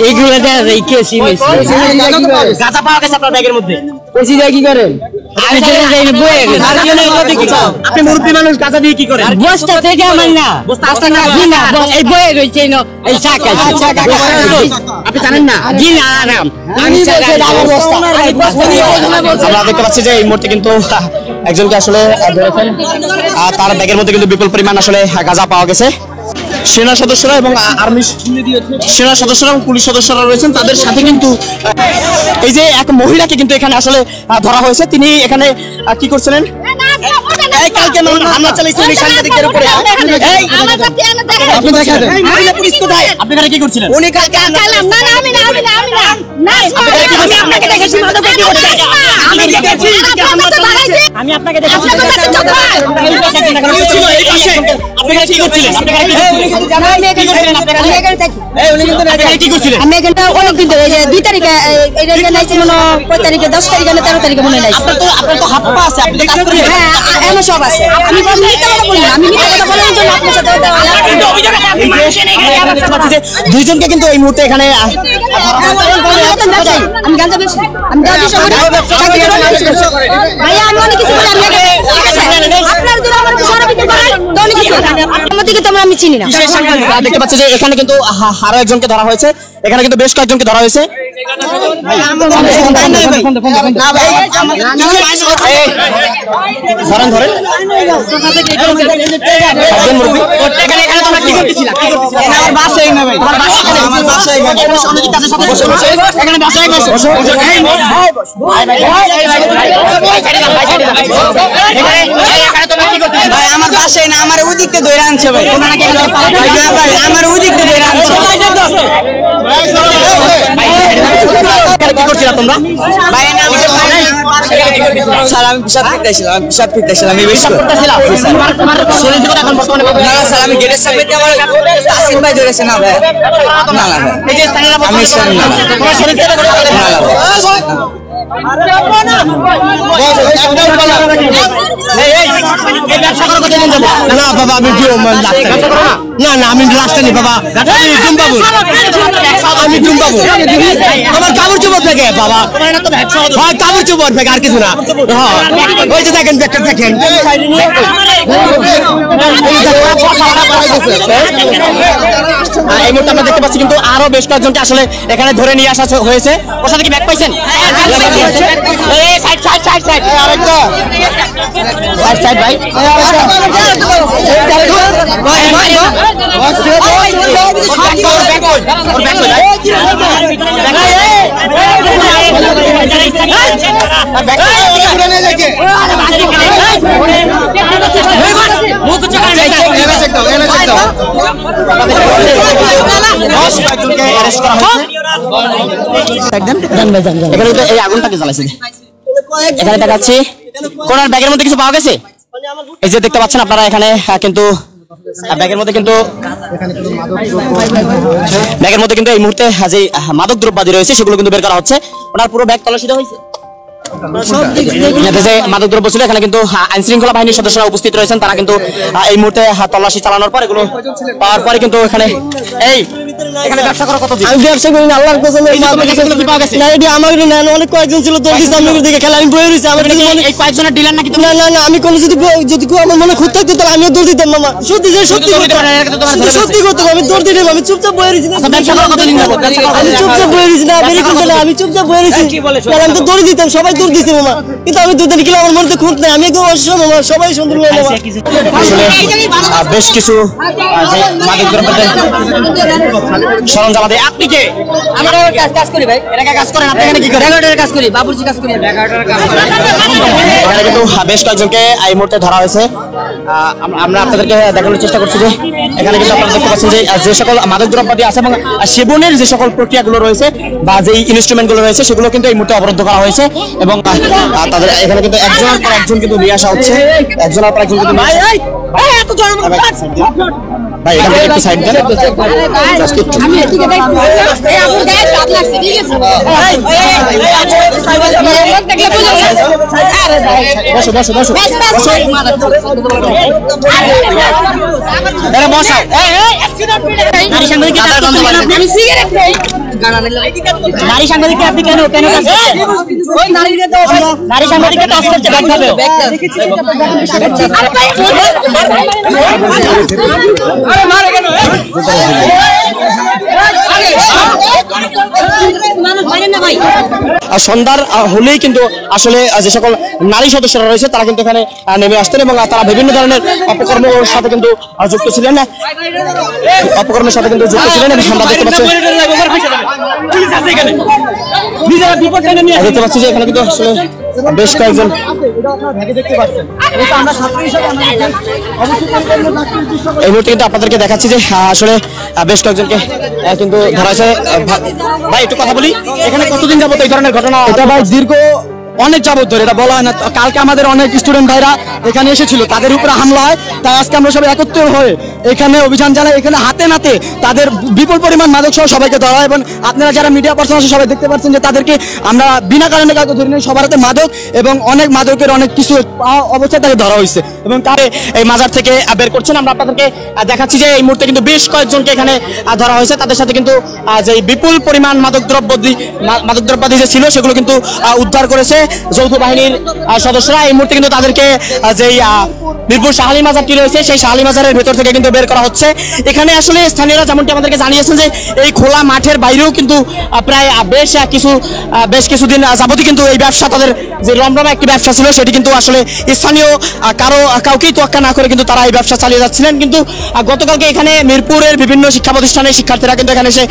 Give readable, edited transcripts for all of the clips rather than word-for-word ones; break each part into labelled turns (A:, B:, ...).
A: এইগুলো দেখা যায় কেসি মেসি গাঁজা পাওয়া গেছে আপনার ব্যাগের মধ্যে কেসি দিয়ে কি করেন আমি চলে যাই না বয়ে গেছে আপনি মুরব্বি মানুষ গাঁজা দিয়ে কি করেন বস্তা থেকে আমার না বস্তা আসতে না জি না এই বয়ে রইছে না এই চাকা আপনি জানেন না জি না আরাম আমি আমরা দেখতে পাচ্ছি যে এই মুহূর্তে কিন্তু একজনকে আসলে ধরেছেন তার ব্যাগের মধ্যে কিন্তু বিপুল পরিমাণ আসলে গাঁজা পাওয়া গেছে সেনা সদস্যরা এবং আর্মি সেনা সদস্যরা এবং পুলিশ সদস্যরা রয়েছেন তাদের সাথে কিন্তু এই যে এক মহিলাকে কিন্তু এখানে আসলে ধরা হয়েছে তিনি এখানে কি করছিলেন এই কালকে হামলা চালিয়েছিলেন এই সাংবাদিকদের উপরে এই আপনি দেখেন মহিলা পুলিশ কোথায় আপনি এখানে কি করছিলেন উনি কালকে না আমি আপনাকে দেখেছি আমি দেখেছি আমি আপনাকে দেখেছি আপনি কি করছিলেন কি করছিলেন আমি এখানটা অনেক দিন ধরে 2 তারিখে এটা নাইছে মনে 5 তারিখে 10 তারিখে না 13 তারিখে মনে নাইছে আপনার তো হাত পা আছে আপনি দেখতে পাচ্ছেন হ্যাঁ এমন সব আছে আমি মিথ্যা কথা বলি না আমি মিথ্যা কথা বলার জন্য আপনার সাথে কিন্তু অভিযোগ আছে আপনি মানুষের এখানে দুইজনকে কিন্তু এই মুহূর্তে এখানে আমি গাঁজা বেশি আমি দাদি সঙ্গে ভাই আমি অনেক কিছু বলি আমি আপনার জন্য আমার সারা ভিতর করেন তো অনেক কিছু আমাদেরকে তো আমি চিনি না দেখতে পাচ্ছি যে এখানে কিন্তু আরো একজনকে ধরা হয়েছে এখানে কিন্তু বেশ কয়েকজনকে ধরা হয়েছে ধরেন ধরেন আমার বাসায় না আমার ওদিকতে ধরে আনছে ভাই আমার ওদিকতে ধরে আনছে কি করছিলা তোমরা ভাই না স্যার আমি পিশাব করতেছিলাম আমি বেশ করতেছিলাম তোমার শরীর থেকে এখন বর্তমানে না স্যার আমি গেটের সামনে দিয়ে আমার তাসিম ভাই ধরেছে না ভাই না না এই যে স্থানীয় আমি স্থানীয় না তোমার শরীর থেকে না না বাবা আমি না না আমি লাস্টে নি বাবা আমি ডুমবাবু আমার কাপড় চোপড় থেকে বাবা হয় কাপড় চোপড় থেকে আর কিছু না ওই যে দেখেন ব্যাগটা দেখেন এই মুহূর্তে আমরা দেখতে পাচ্ছি কিন্তু আরো বেশ কয়েকজনকে আসলে এখানে ধরে নিয়ে আসা হয়েছে ওর সাথে কি ব্যাগ পাইছেন ভাই এই আগুনটাকে জ্বালাইছে এখানে দেখাচ্ছি কোনার ব্যাগের মধ্যে কিছু পাওয়া গেছে এই যে দেখতে পাচ্ছেন আপনারা এখানে কিন্তু ব্যাগের মধ্যে কিন্তু এই মুহূর্তে যে মাদক দ্রব্যাদি রয়েছে সেগুলো কিন্তু বের করা হচ্ছে ওনার পুরো ব্যাগ তল্লাশি হয়েছে মাদক দ্রব্য ছিল এখানে কিন্তু আইন শৃঙ্খলা বাহিনীর সদস্যরা উপস্থিত রয়েছেন তারা কিন্তু এই মুহূর্তে তল্লাশি চালানোর পর এগুলো পাওয়ার পরে কিন্তু এখানে এখানে ব্যবসা করা কতদিন আমি ব্যবসা করি না আল্লাহর কসম না এটি আমার না অনেক কয়েকজন ছিল তোর সামনে দিকে খেলা আমি বই রইছি আমার এই কয়েকজনের ডিলার নাকি না না না আমি কোন যদি আমার মনে খুঁত থাকতো তাহলে আমিও দৌড় দিতাম মামা সত্যি করতাম আমি দৌড় দিতাম আমি চুপচাপ বই রইছি ব্যবসা করা কতদিন আমি চুপচাপ বই রইছি না বেরি করতে না আমি চুপচাপ বই রইছি আমি তো দৌড় দিতাম সবাই দৌড় দিছে মামা কিন্তু আমি দুদিন কিলো আমার মনে খুঁত নাই আমি একদম অসম মামা সবাই সুন্দর মামা বেশ কিছু মাদক দ্রব্যের সরঞ্জাম আছে আপনি কে আমরা কাজ করি ভাই এর কাজ করেন আপনি এখানে কি করেন রেকর্ডের কাজ করি বাবুর্চি কাজ করি রেকর্ডের কাজ করেন এখানে কিন্তু বেশ কয়েকজনকে এই মুহূর্তে ধরা হয়েছে আমরা আপনাদেরকে দেখানোর চেষ্টা করছি যে এখানে কিন্তু আপনারা দেখতে পাচ্ছেন যে সকল মাদক দ্রব্যাদি আছে এবং সেবনের যে সকল প্রক্রিয়াগুলো রয়েছে বা যে ইনস্ট্রুমেন্টগুলো রয়েছে সেগুলো কিন্তু এই মুহূর্তে অবরুদ্ধ করা হয়েছে এবং তাদের এখানে কিন্তু একজনের পর একজন কিন্তু নিয়ে আসা হচ্ছে একজনের পর একজন কিন্তু ভাই এখান থেকে একটু সাইড দেন আমি এদিকে দেখ এই আপুর গায়ে হাত লাগছে ঠিক আছে আরে বসো বসো বসো বসো নারী সাংবাদিককে আপনি কেন কেন নারী সাংবাদিককে টস করছে ব্যাকভাবে সন্ধ্যার হলেই কিন্তু আসলে যে সকল নারী সদস্যরা রয়েছে তারা কিন্তু এখানে নেমে আসতেন এবং তারা বিভিন্ন ধরনের অপকর্মের সাথে কিন্তু যুক্ত ছিলেন অপকর্মের সাথে কিন্তু যুক্ত ছিলেন এবং আমরা দেখতে পাচ্ছি যে এখানে কিন্তু আসলে বেশ কয়েকজন এই মুহূর্তে কিন্তু আপনাদেরকে দেখাচ্ছি যে আসলে বেশ কয়েকজনকে কিন্তু ধরা হয়েছে। ভাই একটু কথা বলি, এখানে কতদিন যাবত এই ধরনের ঘটনা?
B: এটা ভাই দীর্ঘ অনেক যাবত ধরে, এটা বলা হয় না। কালকে আমাদের অনেক স্টুডেন্ট ভাইরা এখানে এসেছিল, তাদের উপরে হামলা হয়, তাই আজকে আমরা সবাই একত্র হয়ে এখানে অভিযান চালাই। এখানে হাতে নাতে তাদের বিপুল পরিমাণ মাদক সহ সবাইকে ধরা হয় এবং আপনারা যারা মিডিয়া পার্সন আছে সবাই দেখতে পাচ্ছেন যে তাদেরকে আমরা বিনা কারণে কাউকে ধরি নাই। সবার হাতে মাদক এবং অনেক মাদকের অনেক কিছু অবস্থায় তাকে ধরা হয়েছে এবং
A: তারে এই মাজার থেকে বের করছেন। আমরা আপনাদেরকে দেখাচ্ছি যে এই মুহূর্তে কিন্তু বেশ কয়েকজনকে এখানে ধরা হয়েছে। তাদের সাথে কিন্তু যে বিপুল পরিমাণ মাদকদ্রব্যাদি যে ছিল সেগুলো কিন্তু উদ্ধার করেছে যৌথ বাহিনীর সদস্যরা। এই মুহূর্তে কিন্তু তাদেরকে যেই মিরপুর শাহালি মাজারটি রয়েছে সেই শাহালি মাজারের ভেতর থেকে কিন্তু বের করা হচ্ছে। এখানে আসলে স্থানীয়রা যেমনটি আমাদেরকে জানিয়েছেন যে এই খোলা মাঠের বাইরেও কিন্তু প্রায় বেশ কিছুদিন যাবতই কিন্তু এই ব্যবসা, তাদের যে রমরমা একটি ব্যবসা ছিল সেটি কিন্তু আসলে স্থানীয় কাউকেই তোয়াক্কা না করে কিন্তু তারা এই ব্যবসা চালিয়ে যাচ্ছিলেন। কিন্তু গতকালকে এখানে মিরপুরের বিভিন্ন শিক্ষা প্রতিষ্ঠানের শিক্ষার্থীরা কিন্তু এখানে এসে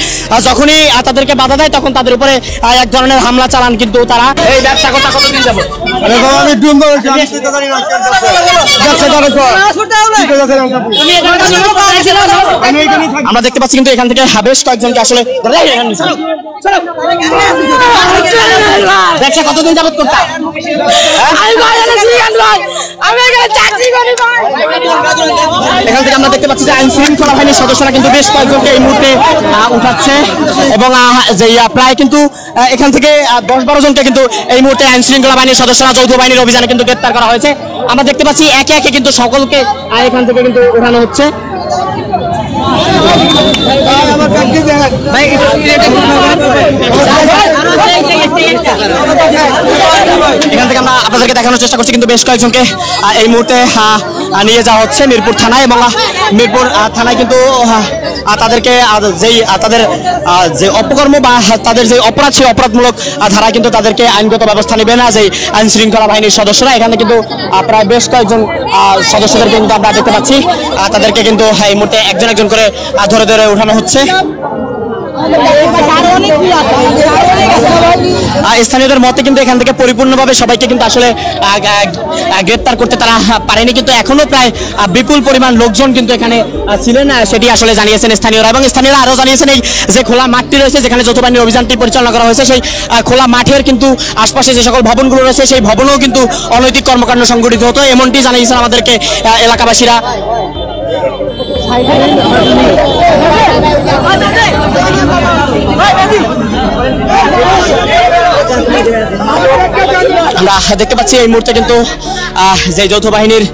A: যখনই তাদেরকে বাধা দেয় তখন তাদের উপরে এক ধরনের হামলা চালান কিন্তু তারা। এই ব্যবসা কথা কতদিন যাবো? আমরা দেখতে পাচ্ছি কিন্তু এখান থেকে বেশ কয়েকজনকে আসলে ব্যবসা কতদিন যাবত করতাম? এখান থেকে আমরা দেখতে পাচ্ছি যে আইন শৃঙ্খলা বাহিনীর সদস্যরা কিন্তু বেশ কয়েকজনকে এই মুহূর্তে উঠাচ্ছে এবং যে প্রায় কিন্তু এখান থেকে 10-12 জনকে কিন্তু এই মুহূর্তে আইন শৃঙ্খলা বাহিনীর সদস্যরা যৌথ বাহিনীর অভিযানে কিন্তু গ্রেপ্তার করা হয়েছে। আমরা দেখতে পাচ্ছি একে একে কিন্তু সকলকে এখান থেকে কিন্তু উঠানো হচ্ছে। এখান থেকে আমরা আপনাদেরকে দেখানোর চেষ্টা করছি কিন্তু বেশ কয়েকজনকে এই মুহূর্তে নিয়ে যাওয়া হচ্ছে মিরপুর থানায় এবং মিরপুর থানায় কিন্তু তাদেরকে যেই তাদের যে অপকর্ম বা তাদের যে অপরাধ সেই অপরাধমূলক ধারায় কিন্তু তাদেরকে আইনগত ব্যবস্থা নেবে না যে আইন শৃঙ্খলা বাহিনীর সদস্যরা। এখানে কিন্তু প্রায় বেশ কয়েকজন সদস্যদেরকে কিন্তু আমরা দেখতে পাচ্ছি, তাদেরকে কিন্তু এই মুহূর্তে একজন একজন করে ধরে ধরে উঠানো হচ্ছে। স্থানীয়দের মতে কিন্তু এখান থেকে পরিপূর্ণভাবে সবাইকে কিন্তু আসলে গ্রেপ্তার করতে তারা পারেনি, কিন্তু এখনো প্রায় বিপুল পরিমাণ লোকজন কিন্তু এখানে ছিলেন, সেটি আসলে জানিয়েছেন স্থানীয়রা। এবং স্থানীয়রা আরও জানিয়েছেন এই যে খোলা মাঠটি রয়েছে যেখানে যৌথ বাহিনীর অভিযানটি পরিচালনা করা হয়েছে সেই খোলা মাঠের কিন্তু আশপাশে যে সকল ভবনগুলো রয়েছে সেই ভবনেও কিন্তু অনৈতিক কর্মকাণ্ড সংঘটিত হতো, এমনটি জানিয়েছেন আমাদেরকে এলাকাবাসীরা। আমরা দেখতে পাচ্ছি এই মুহূর্তে কিন্তু যে যৌথ বাহিনীর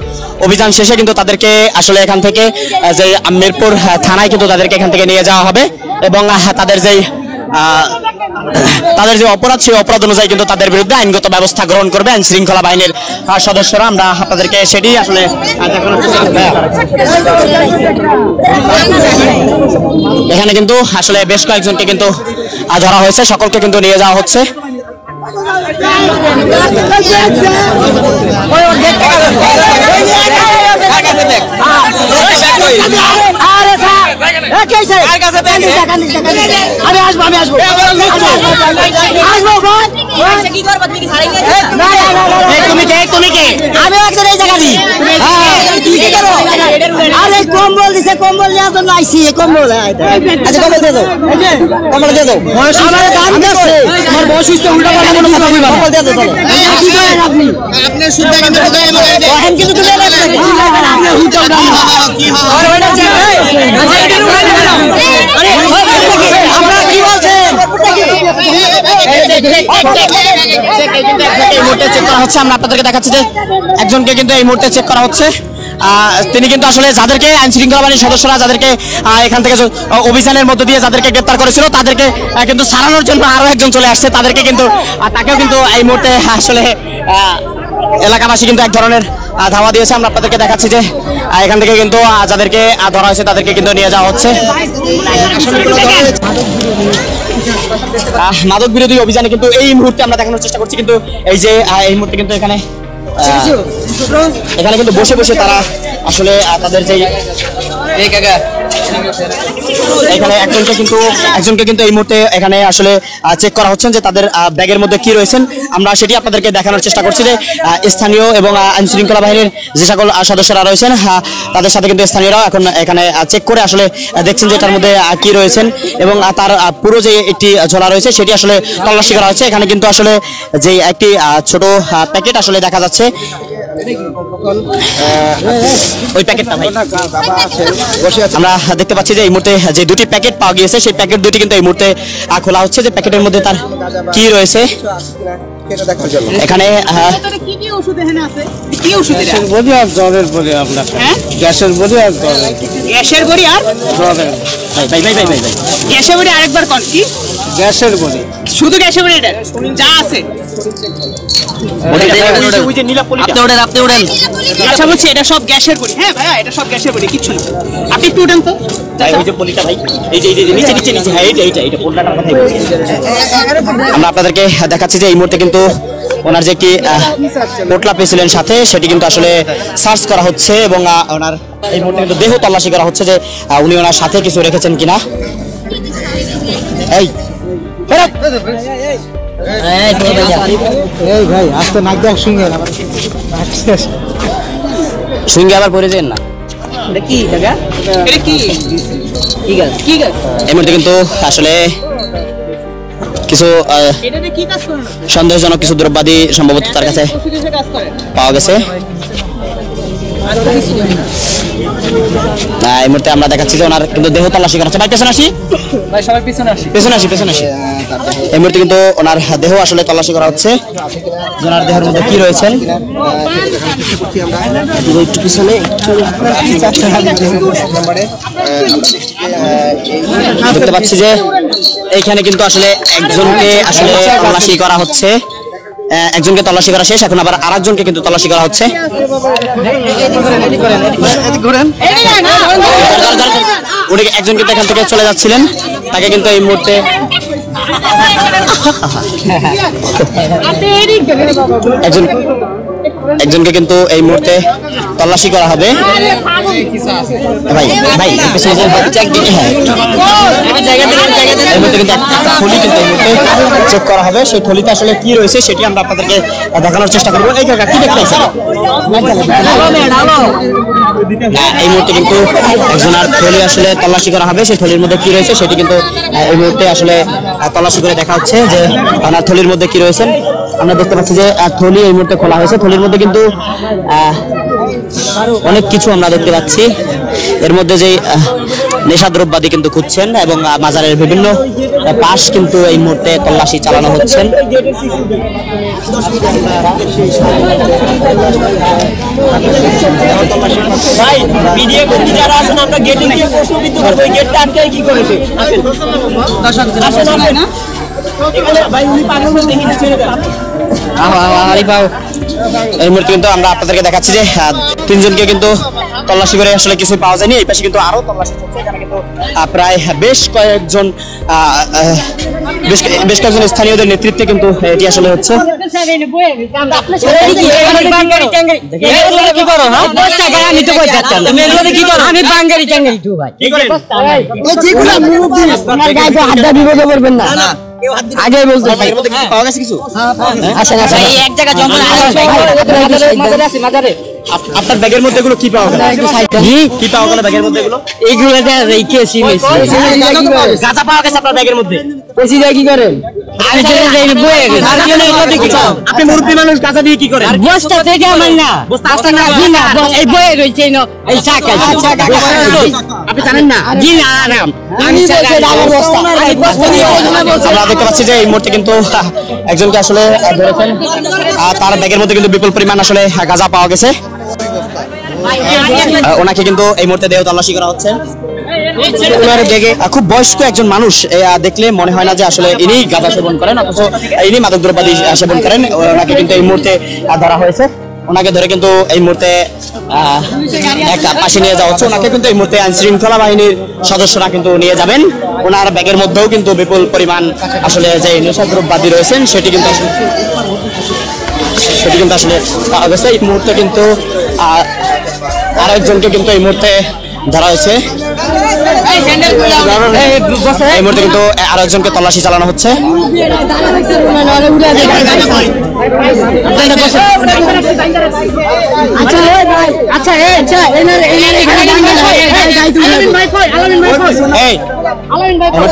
A: অভিযান শেষে কিন্তু তাদেরকে আসলে এখান থেকে যে মিরপুর থানায় কিন্তু তাদেরকে এখান থেকে নিয়ে যাওয়া হবে এবং তাদের যে অপরাধ সেই অপরাধ অনুযায়ী কিন্তু তাদের বিরুদ্ধে আইনগত ব্যবস্থা গ্রহণ করবে আইন শৃঙ্খলা বাহিনীর সদস্যরা। আমরা আপনাদেরকে সেটি আসলে এখানে কিন্তু আসলে বেশ কয়েকজনকে কিন্তু ধরা হয়েছে, সকলকে কিন্তু নিয়ে যাওয়া হচ্ছে।
C: কম্বল দিছে, কম্বল নেওয়ার জন্য আইসি। কম্বল আচ্ছা কম্বল দিয়ে দাও, কম্বল দিয়ে দাও। আমার বয়স হচ্ছে উল্টা পাল্টা কোনো কথা কইবা, কম্বল দিয়ে দাও। কি করেন আপনি? আপনি শুদ্ধ কিন্তু এখন কিন্তু তুলে রাখছেন আপনি হুটা উঠা কি হয় আরে ওইটা চেক আরে আমরা কি বলছেন?
A: এই মুহূর্তে চেক করা হচ্ছে, আমরা আপনাদেরকে দেখাচ্ছি যে একজনকে কিন্তু এই মুহূর্তে চেক করা হচ্ছে। তিনি কিন্তু আসলে যাদেরকে আইন শৃঙ্খলা বাহিনীর সদস্যরা যাদেরকে এখান থেকে অভিযানের মধ্য দিয়ে যাদেরকে গ্রেপ্তার করেছিল তাদেরকে কিন্তু সারানোর জন্য আরো একজন চলে আসছে, তাদেরকে কিন্তু তাকেও কিন্তু এই মুহূর্তে আসলে এলাকাবাসী কিন্তু এক ধরনের ধাওয়া দিয়েছে। আমরা আপনাদেরকে দেখাচ্ছি যে এখান থেকে কিন্তু যাদেরকে ধরা হয়েছে তাদেরকে কিন্তু নিয়ে যাওয়া হচ্ছে। মাদক বিরোধী অভিযানে কিন্তু এই মুহূর্তে আমরা দেখানোর চেষ্টা করছি, কিন্তু এই যে এই মুহূর্তে কিন্তু এখানে কিন্তু বসে বসে তারা আসলে তাদের যে এখানে একজনকে কিন্তু এই মুহূর্তে এখানে আসলে চেক করা হচ্ছে যে তাদের ব্যাগের মধ্যে কি রয়েছেন। আমরা সেটি আপনাদেরকে দেখানোর চেষ্টা করছি যে স্থানীয় এবং আইন শৃঙ্খলা বাহিনীর যে সকল সদস্যরা রয়েছেন তাদের সাথে কিন্তু স্থানীয়রা এখন এখানে চেক করে আসলে দেখছেন যে এটার মধ্যে কি রয়েছেন এবং তার পুরো যে একটি ঝোলা রয়েছে সেটি আসলে তল্লাশি করা হচ্ছে। এখানে কিন্তু আসলে যে একটি ছোট প্যাকেট আসলে দেখা যাচ্ছে, ওই প্যাকেটটা ভাই আমরা দেখতে পাচ্ছি যে এই মুহূর্তে যে দুটি প্যাকেট পাওয়া গিয়েছে সেই প্যাকেট দুটি কিন্তু এই মুহূর্তে খোলা হচ্ছে যে প্যাকেটের মধ্যে তার কি রয়েছে। এখানে
D: গ্যাসের বড়ি আর গ্যাসের বড়ি আর গ্যাসের বড়ি আরেকবার কোন কি গ্যাসের বড়ি শুধু গ্যাসের বড়ি এটা যা আছে
A: আপনি উড়েন।
D: আচ্ছা বলছি এটা সব গ্যাসের বড়ি। হ্যাঁ ভাইয়া এটা সব গ্যাসের বড়ি, কিচ্ছু না। আপনি একটু উঠেন তো
A: আমরা আপনাদেরকে দেখাচ্ছি যে এই মুহূর্তে কিন্তু ওনার যে একটি পোটলা পেয়েছিলেন সাথে সেটি কিন্তু আসলে সার্চ করা হচ্ছে এবং ওনার এই মুহূর্তে কিন্তু দেহ তল্লাশি করা হচ্ছে যে উনি ওনার সাথে কিছু রেখেছেন কিনা। এই
C: ভাই আস্তে নাক দেখ শুনে
A: সঙ্গে আবার পরে যান না। এই মুহূর্তে কিন্তু আসলে কিছু সন্দেহজনক কিছু দ্রব্যাদি সম্ভবত তার কাছে পাওয়া গেছে। এই মুহূর্তে আমরা দেখাচ্ছি যে ওনার কিন্তু দেহ তল্লাশি করা হচ্ছে। ভাই পেছনে আসি, পেছনে আসি। এই মুহূর্তে কিন্তু ওনার দেহ আসলে তল্লাশি করা হচ্ছে, ওনার দেহের মধ্যে কি রয়েছেন। একটু পিছনে দেখতে পাচ্ছি যে এইখানে কিন্তু আসলে একজনকে আসলে তল্লাশি করা হচ্ছে, একজনকে তল্লাশি করা শেষ, এখন আবার আরেকজনকে কিন্তু তল্লাশি করা হচ্ছে। উনি একজন কিন্তু এখান থেকে চলে যাচ্ছিলেন, তাকে কিন্তু এই মুহূর্তে একজনকে কিন্তু এই মুহূর্তে তল্লাশি করা হবে। ভাই ভাই থলি কিন্তু এই মুহূর্তে চেক করা হবে, সেই থলিতে আসলে কি রয়েছে সেটি আমরা আপনাদেরকে দেখানোর চেষ্টা করবো। এই কাকা কি দেখতেছেন? এই মুহূর্তে কিন্তু একজনের থলি আসলে তল্লাশি করা হবে, সেই থলির মধ্যে কি রয়েছে সেটি কিন্তু এই মুহূর্তে আসলে তল্লাশি করে দেখা হচ্ছে যে ওনার থলির মধ্যে কি রয়েছে। আমরা দেখতে পাচ্ছি যে থলি এই মুহূর্তে খোলা হয়েছে, থলির মধ্যে কিন্তু অনেক কিছু আমরা দেখতে পাচ্ছি। এর মধ্যে যে নেশাদ্রব্যাদি কিন্তু খুঁজছেন এবং বাজারের বিভিন্ন পাশ কিন্তু এই মুহূর্তে তল্লাশি চালানো হচ্ছে। ভাই ভিডিও করতে যারা আছেন আমরা গেটে গিয়ে প্রশ্নবিদ্ধ করব, এই গেটটা আটকে কি করেছে? আসেন না এখানে ভাই উনি পাগল করে দেখি না ছেড়ে দেন। এই মুহূর্তে কিন্তু আমরা আপনাদেরকে দেখাচ্ছি যে তিনজনকে কিন্তু তল্লাশি করে আসলে কিছু পাওয়া যায়নি। এই পাশে কিন্তু আরো তল্লাশি চলছে, এখানে কিন্তু প্রায় বেশ কয়েকজন স্থানীয়দের নেতৃত্বে কিন্তু এটি আসলে হচ্ছে। আগে বলতে পাওয়া গেছে কিছু। এক জায়গায় আপনার ব্যাগের মধ্যে এগুলো কি পাওয়া গেল? কি পাওয়া গেল ব্যাগের মধ্যে? এগুলো রেখেছি। গাঁজা পাওয়া গেছে আপনার ব্যাগের মধ্যে? কি করেন? আপনি মুরব্বী মানুষ গাঁজা দিয়ে কি করেন?
C: বস্তা থেকে আমার না এই বয়ে রয়েছে এই চাকা
A: আপনি জানেন না?
C: জি না
A: আমরা দেখতে পাচ্ছি যে এই মুহূর্তে কিন্তু একজনকে আসলে ধরেছেন, তার ব্যাগের মধ্যে কিন্তু বিপুল পরিমাণ আসলে গাঁজা পাওয়া গেছে। ওনাকে কিন্তু এই মুহূর্তে দেহ তল্লাশি করা হচ্ছে। ওনার ব্যাগে খুব বয়স্ক একজন মানুষ, দেখলে মনে হয় না যে আসলে ইনি গাঁজা সেবন করেন, অথচ ইনি মাদক দ্রব্যাদি সেবন করেন। ওনাকে কিন্তু এই মুহূর্তে ধরা হয়েছে। ওনাকে ধরে কিন্তু এই মুহূর্তে এক পাশে নিয়ে যাওয়া হচ্ছে। ওনাকে কিন্তু এই মুহূর্তে আইন শৃঙ্খলা বাহিনীর সদস্যরা কিন্তু নিয়ে যাবেন। ওনার ব্যাগের মধ্যেও কিন্তু বিপুল পরিমাণ আসলে যে নেশাদ্রব্যাদি রয়েছেন সেটি কিন্তু আসলে পাওয়া গেছে। এই মুহূর্তে কিন্তু আরেকজনকে কিন্তু এই মুহূর্তে ধরা হয়েছে। এই মুহূর্তে কিন্তু আরেকজনকে তল্লাশি চালানো হচ্ছে।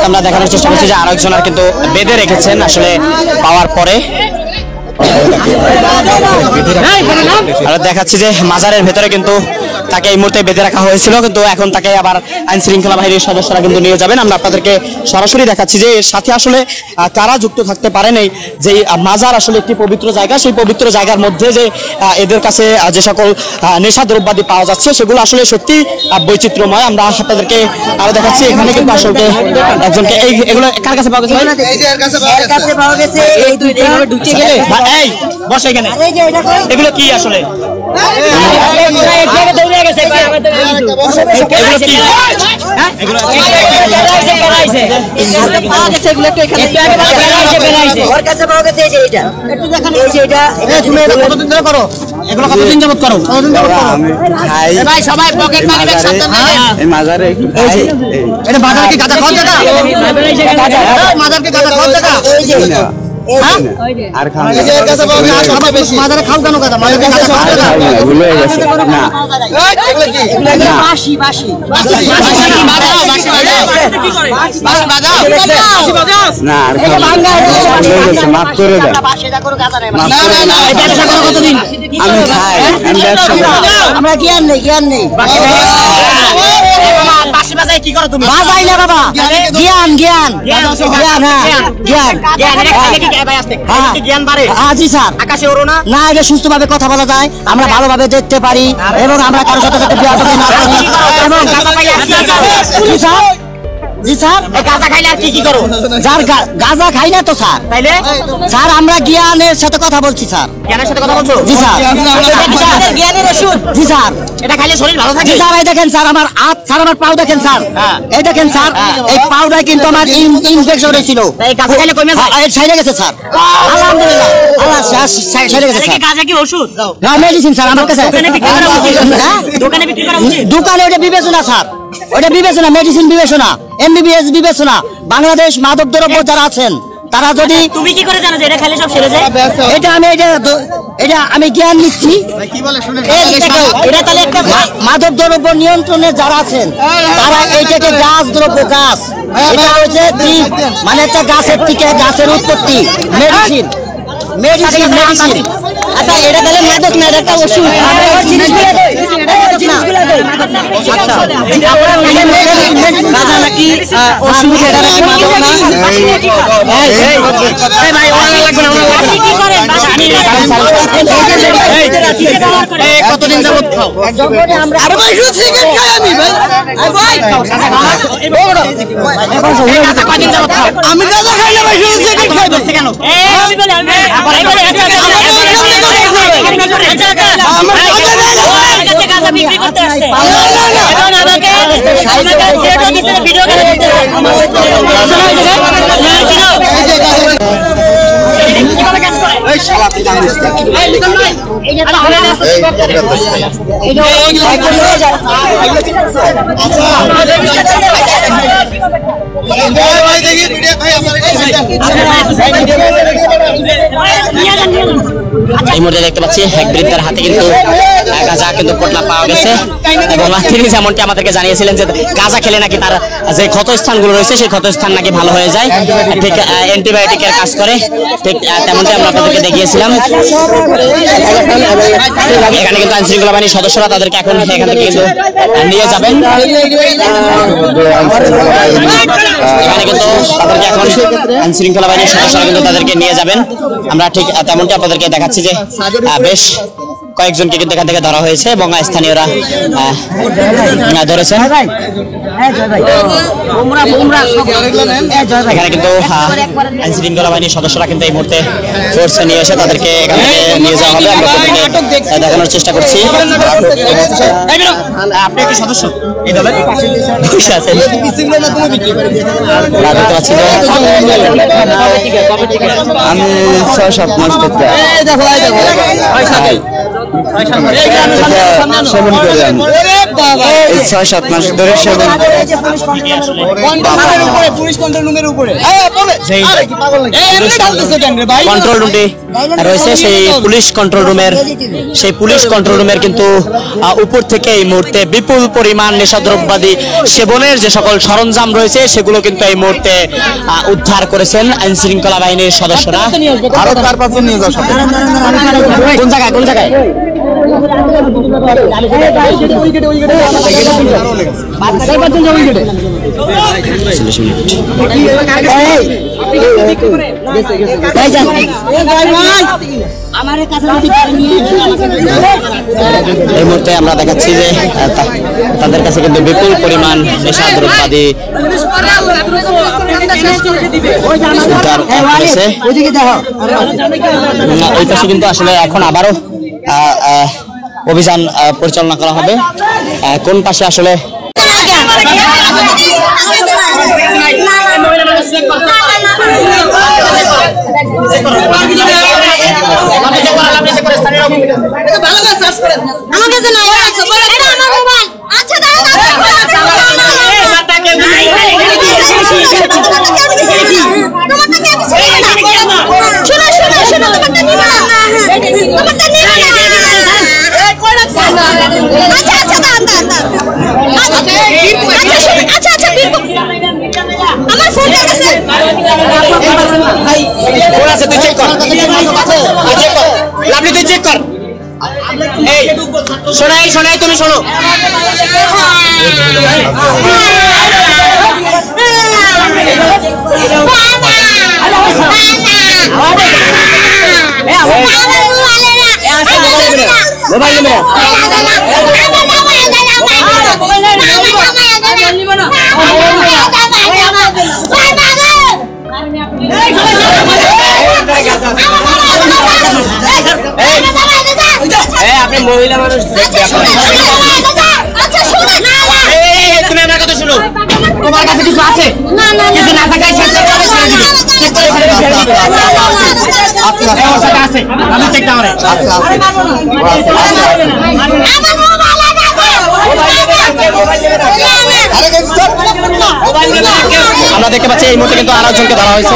A: আমরা দেখানোর চেষ্টা করছি যে আরেকজনের কিন্তু বেঁধে রেখেছেন আসলে পাওয়ার পরে। দেখাচ্ছি যে মাজারের ভেতরে কিন্তু তাকে এই মুহূর্তে বেঁধে রাখা হয়েছিল, কিন্তু এখন তাকে আবার আইন শৃঙ্খলা বাহিনীর সদস্যরা কিন্তু নিয়ে যাবেন। আমরা আপনাদেরকে সরাসরি দেখাচ্ছি যে এর সাথে আসলে কারা যুক্ত থাকতে পারেন। এই যে মাজার আসলে একটি পবিত্র জায়গা, সেই পবিত্র জায়গার মধ্যে যে এদের কাছে যে সকল নেশাদ্রব্যাদি পাওয়া যাচ্ছে সেগুলো আসলে সত্যি বৈচিত্র্যময়। আমরা আপনাদেরকে আরো দেখাচ্ছি এখানে কিন্তু আসলে একজনকে এগুলো কার কাছে পাওয়া গেছে? এই বসে এখানে, এগুলো কি আসলে? কতদিন যাবত করো? সবাই পকেট মানি ব্যাগ সাবধানে। এই মাজারে এটা বাজারে কি গাঁজা খাওয়ার জায়গা? মাজার কি গাঁজা খাওয়ার জায়গা? আর খাওয়া মাজারে খাও কেন গাঁজা? মাজারে গাঁজা খাওয়া জায়গা ভুল হয়ে গেছে না। বাঁশি বাঁশি বাজাও, বাঁশি বাজাও, বাঁশি বাজাও না। আর মাফ করে দাও। কতদিন আমি খাই, আমরা জ্ঞান নেই বাঁশি বাজায় কি করো তুমি? বাজাই না বাবা, জ্ঞান জ্ঞান জ্ঞান জ্ঞান জ্ঞান বাড়ে। জি স্যার, আকাশে ওড়ো না। না, এটা সুস্থভাবে কথা বলা যায়, আমরা ভালোভাবে দেখতে পারি এবং আমরা কারোর সাথে সাথে বিয়াদবি না করি। এবং জি স্যার, গাঁজা খাইলে আর কি করো? যার গাঁজা খাই না তো স্যার, তাইলে স্যার আমরা জ্ঞানের সাথে কথা বলছি স্যার। জ্ঞানের সাথে কথা বলছো? জি স্যার। জ্ঞানের ওষুধ? জি স্যার। এটা খাইলে শরীর ভালো থাকে? জি স্যার। এই দেখেন স্যার, আমার হাত স্যার, আমার পাও দেখেন স্যার, এই দেখেন স্যার, এই পাউডার কিন্তু আমার ইনফেকশন হয়েছিল। এই গাঁজা খাইলে কমে যায়? এই সাইডে গেছে স্যার, আলহামদুলিল্লাহ। আল্লাহ সাইডে গেছে স্যার। গাঁজা কি ওষুধ? না, মেডিসিন স্যার আমার কাছে। দোকানে বিক্রি করা উচিত? দোকানে বিক্রি করা উচিত? দোকানে ওটা বিবেচনা স্যার, ওটা বিবেচনা, মেডিসিন বিবেচনা, MBBS বিবেচনা। বাংলাদেশ মাদক দ্রব্য যারা আছেন তারা যদি, তুমি কি করে জানো যে এটা খেলে সব সেরে যায়? এটা আমি জ্ঞান নিচ্ছি। এটা তাহলে একটা মাদক দ্রব্য নিয়ন্ত্রণে যারা আছেন তারা এইটাকে গাছ দ্রব্য, গাছ, এটা হচ্ছে মানে একটা গাছের থেকে গাছের উৎপত্তি, মেডিসিন। আচ্ছা, এটা তাহলে মাদক না, এটা একটা ওষুধ। কতদিন যাবত খাও? আমি গাঁজা খাই না ভাই, সিগারেট খাই কেন? এই মুহূর্তে দেখতে পাচ্ছি এক বৃদ্ধার হাতে কিন্তু গাঁজা কিন্তু পোটলা পাওয়া গেছে এবং তিনি যেমনটি আমাদেরকে জানিয়েছিলেন যে গাঁজা খেলে নাকি তার যে ক্ষতস্থানগুলো রয়েছে সেই ক্ষতস্থান নাকি ভালো হয়ে যায়, ঠিক অ্যান্টিবায়োটিকের কাজ করে, ঠিক তেমনটি আমরা আপনাদেরকে দেখিয়েছিলাম। এখানে কিন্তু আইনশৃঙ্খলা বাহিনীর সদস্যরা তাদেরকে এখন এখান থেকে কিন্তু নিয়ে যাবেন। এখানে কিন্তু তাদেরকে এখন আইনশৃঙ্খলা বাহিনীর সদস্যরা কিন্তু তাদেরকে নিয়ে যাবেন। আমরা ঠিক তেমনটি আপনাদেরকে দেখাচ্ছি যে বেশ কয়েকজনকে কিন্তু এখান থেকে ধরা হয়েছে এবং স্থানীয়রা ধরেছেন। এখানে কিন্তু আইনশৃঙ্খলা বাহিনীর সদস্যরা কিন্তু এই মুহূর্তে ফোর্সে নিয়ে এসে তাদেরকে এখান থেকে নিয়ে যাওয়া হবে। আমরা দেখানোর চেষ্টা করছি। আপনি একটি সদস্য এই দলের বসে আছেন,
B: আমি 6-7 মাস থেকে সেবন করি। আমি 6-7 মাস ধরে সেবন।
A: কন্ট্রোল রুমটি রয়েছে সেই পুলিশ কন্ট্রোল রুমের কিন্তু উপর থেকে এই মুহূর্তে বিপুল পরিমাণ নেশাদ্রব্যাদি সেবনের যে সকল সরঞ্জাম রয়েছে সেগুলো কিন্তু এই মুহূর্তে উদ্ধার করেছেন আইন শৃঙ্খলা বাহিনীর সদস্যরা।
B: আরো 4-5 নিয়ে যাও সাথে।
A: কোন জায়গায় এই মুহূর্তে আমরা দেখাচ্ছি যে তাদের কাছে কিন্তু বিপুল পরিমাণ নেশাদ্রব্যাদি এই পাশে কিন্তু আসলে এখন আবারও অভিযান পরিচালনা করা হবে। কোন পাশে আসলে শোনাই তুমি শোনো। আপনি মহিলা মানুষ, তুমি আমার কথা শুনো। তোমার কাছে কিছু আছে? কিছু না থাকায় আছে। আমি চেক করে আমরা দেখতে পাচ্ছি এই মুহূর্তে কিন্তু আরো একজনকে ধরা হয়েছে।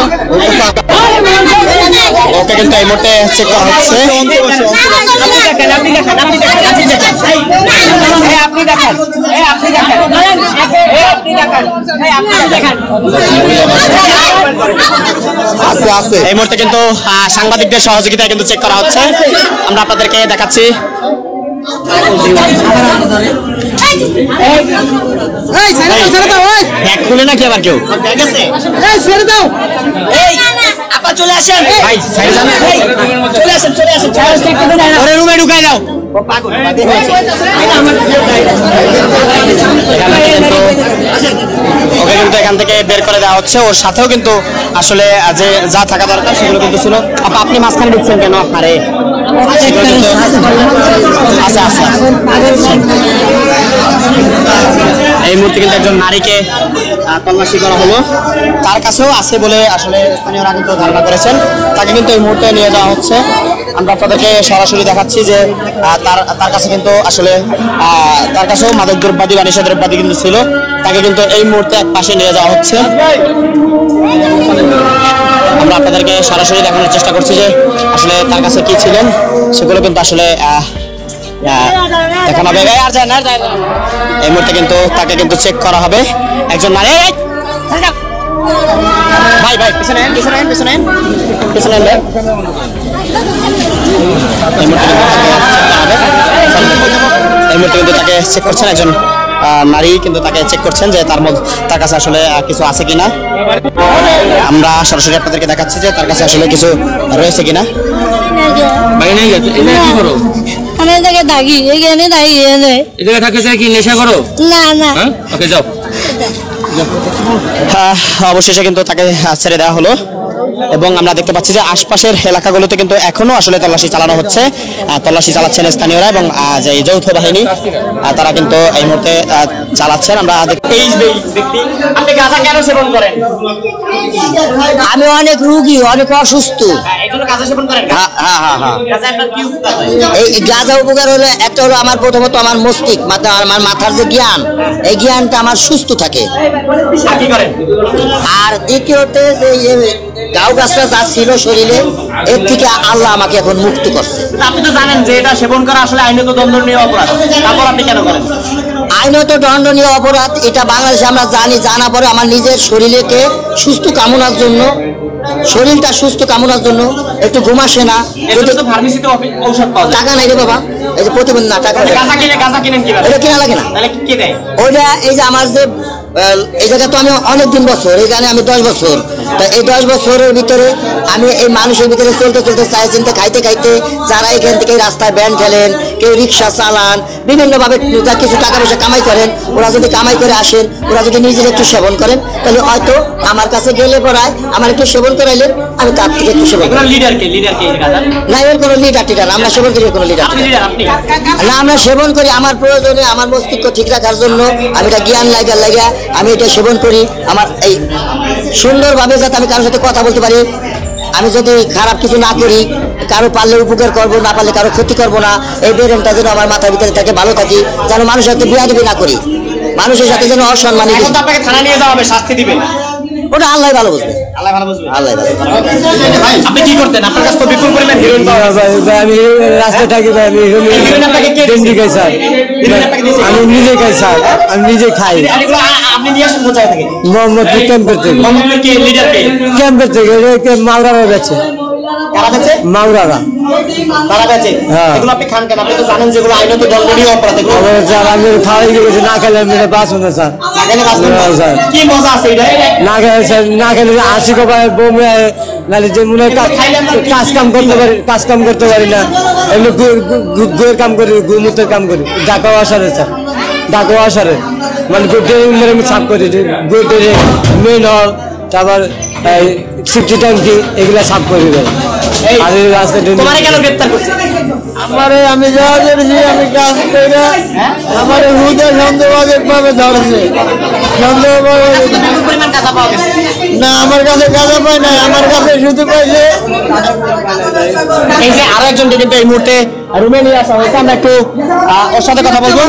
A: ওকে কিন্তু এই মুহূর্তে চেক করা হচ্ছে। এই মুহূর্তে কিন্তু সাংবাদিকদের সহযোগিতায় কিন্তু চেক করা হচ্ছে। আমরা আপনাদেরকে দেখাচ্ছি। খুলে নাকি আবার কেউ চলে আসেন, রুমে ঢুকাই দাও। ওকে কিন্তু এখান থেকে বের করে দেওয়া হচ্ছে। ওর সাথেও কিন্তু আসলে যে যা থাকা দরকার সেগুলো কিন্তু ছিল। আপনি মাঝখানে ঢুকছেন কেন? আরে আচ্ছা আচ্ছা, এই মুহূর্তে কিন্তু একজন নারীকে তল্লাশি করা হলো। তার কাছেও আছে বলে আসলে স্থানীয়রা কিন্তু ধারণা করেছেন। তাকে কিন্তু এই মুহূর্তে নিয়ে যাওয়া হচ্ছে। আমরা আপনাদেরকে সরাসরি দেখাচ্ছি যে তার কাছে কিন্তু আসলে তার কাছেও মাদক দ্রব্যাদি বা নেশা দ্রব্যাদি কিন্তু ছিল। তাকে কিন্তু এই মুহূর্তে এক পাশে নিয়ে যাওয়া হচ্ছে। আমরা আপনাদেরকে সরাসরি দেখানোর চেষ্টা করছি যে আসলে তার কাছে কি ছিলেন সেগুলো কিন্তু আসলে দেখানো হবে। আর যায় না, এই মুহূর্তে কিন্তু তাকে কিন্তু চেক করা হবে। একজন নারী, ভাই ভাই পিছনে আন, পিছনে আন, পিছনে আন, পিছনে আন ভাই। এই মুহূর্তে কিন্তু তাকে চেক করছেন একজন নারী, কিন্তু তাকে চেক করছেন যে তার কাছে আসলে কিছু আছে কিনা। আমরা সরাসরি আপনাদেরকে দেখাচ্ছি যে তার কাছে আসলে কিছু রয়েছে কিনা।
E: আমি এটাকে থাকি, এখানে থাকি,
A: এই জায়গায় থাকতে চাই কি নেশা করো?
E: না না,
A: ওকে যাও। অবশেষে কিন্তু তাকে ছেড়ে দেওয়া হলো এবং আমরা দেখতে পাচ্ছি যে আশপাশের এলাকাগুলোতে কিন্তু এখনো আসলে তল্লাশি চালানো হচ্ছে। তল্লাশি চালাচ্ছেন স্থানীয়রা এবং যে যৌথ বাহিনী তারা কিন্তু এই মুহূর্তে চালাচ্ছেন। আমরা আপনি গাঁজা কেন সেবন করেন?
C: আমি অনেক রুগী, অনেক অসুস্থ। এই গাঁজা উপকার হলো একটা হলো আমার প্রথমত আমার মস্তিষ্ক, আমার মাথার যে জ্ঞান, এই জ্ঞানটা আমার সুস্থ থাকে। আর দ্বিতীয়তে যে গাও গাছটা যা ছিল শরীরে, এর থেকে আল্লাহ আমাকে এখন মুক্ত করছে।
A: আপনি তো জানেন যে এটা সেবন করা আসলে আইনত দণ্ডনীয় অপরাধ, তারপর আপনি কেন করেন?
C: আইনত দণ্ডনীয় অপরাধ এটা বাংলাদেশে আমরা জানি, জানা পরে আমার নিজের শরীরকে সুস্থ কামনার জন্য, শরীরটা সুস্থ কামনার জন্য একটু ঘুম আসে না। টাকা নাই রে বাবা, এই যে প্রতিবন্ধী না টাকা, এটা কেনা লাগে না। ওইটা এই যে আমার যে এই জায়গা তো আমি অনেকদিন বছর, এখানে আমি 10 বছর, তা এই 10 বছরের ভিতরে আমি এই মানুষের ভিতরে চলতে চলতে চাই চিন্তা খাইতে খাইতে যারা এখান থেকে রাস্তায় ব্যান খেলেন, কেউ রিক্সা চালান, বিভিন্নভাবে যা কিছু টাকা পয়সা কামাই করেন, ওরা যদি কামাই করে আসেন, ওরা যদি নিজের একটু সেবন করেন, তাহলে হয়তো আমার কাছে গেলে পড়ায় আমার একটু সেবন করাইলে আমি তার থেকে একটু সেবন করি। না, এর কোনো লিডার টিডার আমরা সেবন করি, কোনো লিডার না, আমরা সেবন করি আমার প্রয়োজনে, আমার মস্তিষ্ক ঠিক রাখার জন্য আমি এটা জ্ঞান লাগা আমি এটা সেবন করি। আমার এই সুন্দরভাবে যাতে আমি কারোর সাথে কথা বলতে পারি, আমি যদি খারাপ কিছু না করি, কারো পারলে উপকার করবো, না পারলে কারো ক্ষতি করবো না, এই ব্রেনটা যেন আমার মাথার ভিতরে থাকে, ভালো থাকি, যেন মানুষের সাথে বিয়াদবি না করি, মানুষের সাথে যেন অসম্মানী।
A: আপনাকে থানা নিয়ে যাওয়া হবে, শাস্তি দিবেন,
C: ওটা আল্লাহ ভালো বুঝবে,
A: আল্লাহ ভালো বুঝবে।
C: আল্লাহ ভালো।
A: আপনি কি করতেন? আপনার কাছে তো বিপুল পরিমাণ হিরোইন পাওয়া গেছে।
B: আমি রাস্তায় থাকি ভাই, আমি
A: হিরোইন আপনাকে কে দিয়েছে?
B: খাই স্যার, আমি নিজে খাই স্যার, আমি নিজে খাই।
A: আপনি নিয়ে আসেন কোথায় থেকে?
B: মোহাম্মদপুর ক্যাম্পের থেকে।
A: মোহাম্মদপুর কে লিডার কে?
B: ক্যাম্পের থেকে মাওরারা গেছে।
A: কারা গেছে?
B: মাওরারা
A: তারা গেছে।
B: হ্যাঁ।
A: এগুলো আপনি খান কেন? আপনি তো জানেন যেগুলো আইনত দণ্ডনীয় অপরাধ। এগুলো
B: স্যার আমি খাওয়াই গেছি, না খেলে আমি বাঁচব না স্যার।
A: না খেলে বাঁচবেন না স্যার। কি মজা আছে এটা?
B: না খেলে স্যার, না খেলে হাসি কপায় বমি হয়, নাহলে যে মনে হয় কাজ কাম করতে পারি না, এমনি গুয়ের কাম করি, গুমুতের কাম করি, ঢাকাও আসারে স্যার, ঢাকাও আসারে মানে আমি সাফ করি, মেন হল, তারপর সিফটি ট্যাঙ্কি এগুলা সাফ করি ভাই। আর এই রাস্তায়
A: কেন গ্রেপ্তার করছে?
B: আমারে আমি যাওয়া করেছি, আমি কাজ করে আমার হুদে সন্দেহভাবে ধরেছে, সন্দেহভাবে না, আমার কাছে গাঁজা পাই নাই, আমার কাছে শুধু পাইছে।
A: এই যে আরো একজন কিন্তু এই মুহূর্তে রুমে নিয়ে আসা হয়েছে, আমরা একটু ওর সাথে কথা বলবো।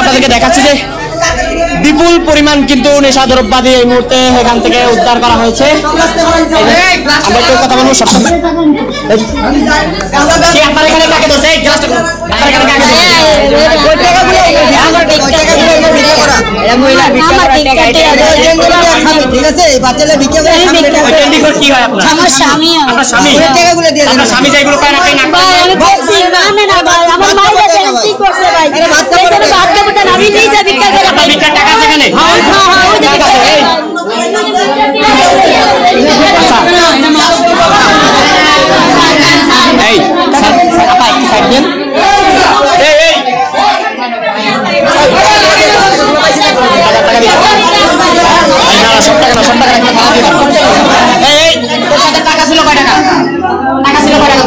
A: আপনাদেরকে দেখাচ্ছি যে বিপুল পরিমাণ কিন্তু নেশা দ্রব্যাদি এই মুহূর্তে এখান থেকে উদ্ধার করা হয়েছে। আমরা একটু কথা বলবো। আপনার এখানে কাকে দোষে? টাকা ছিল কয় টাকা? টাকা ছিল কয় টাকা?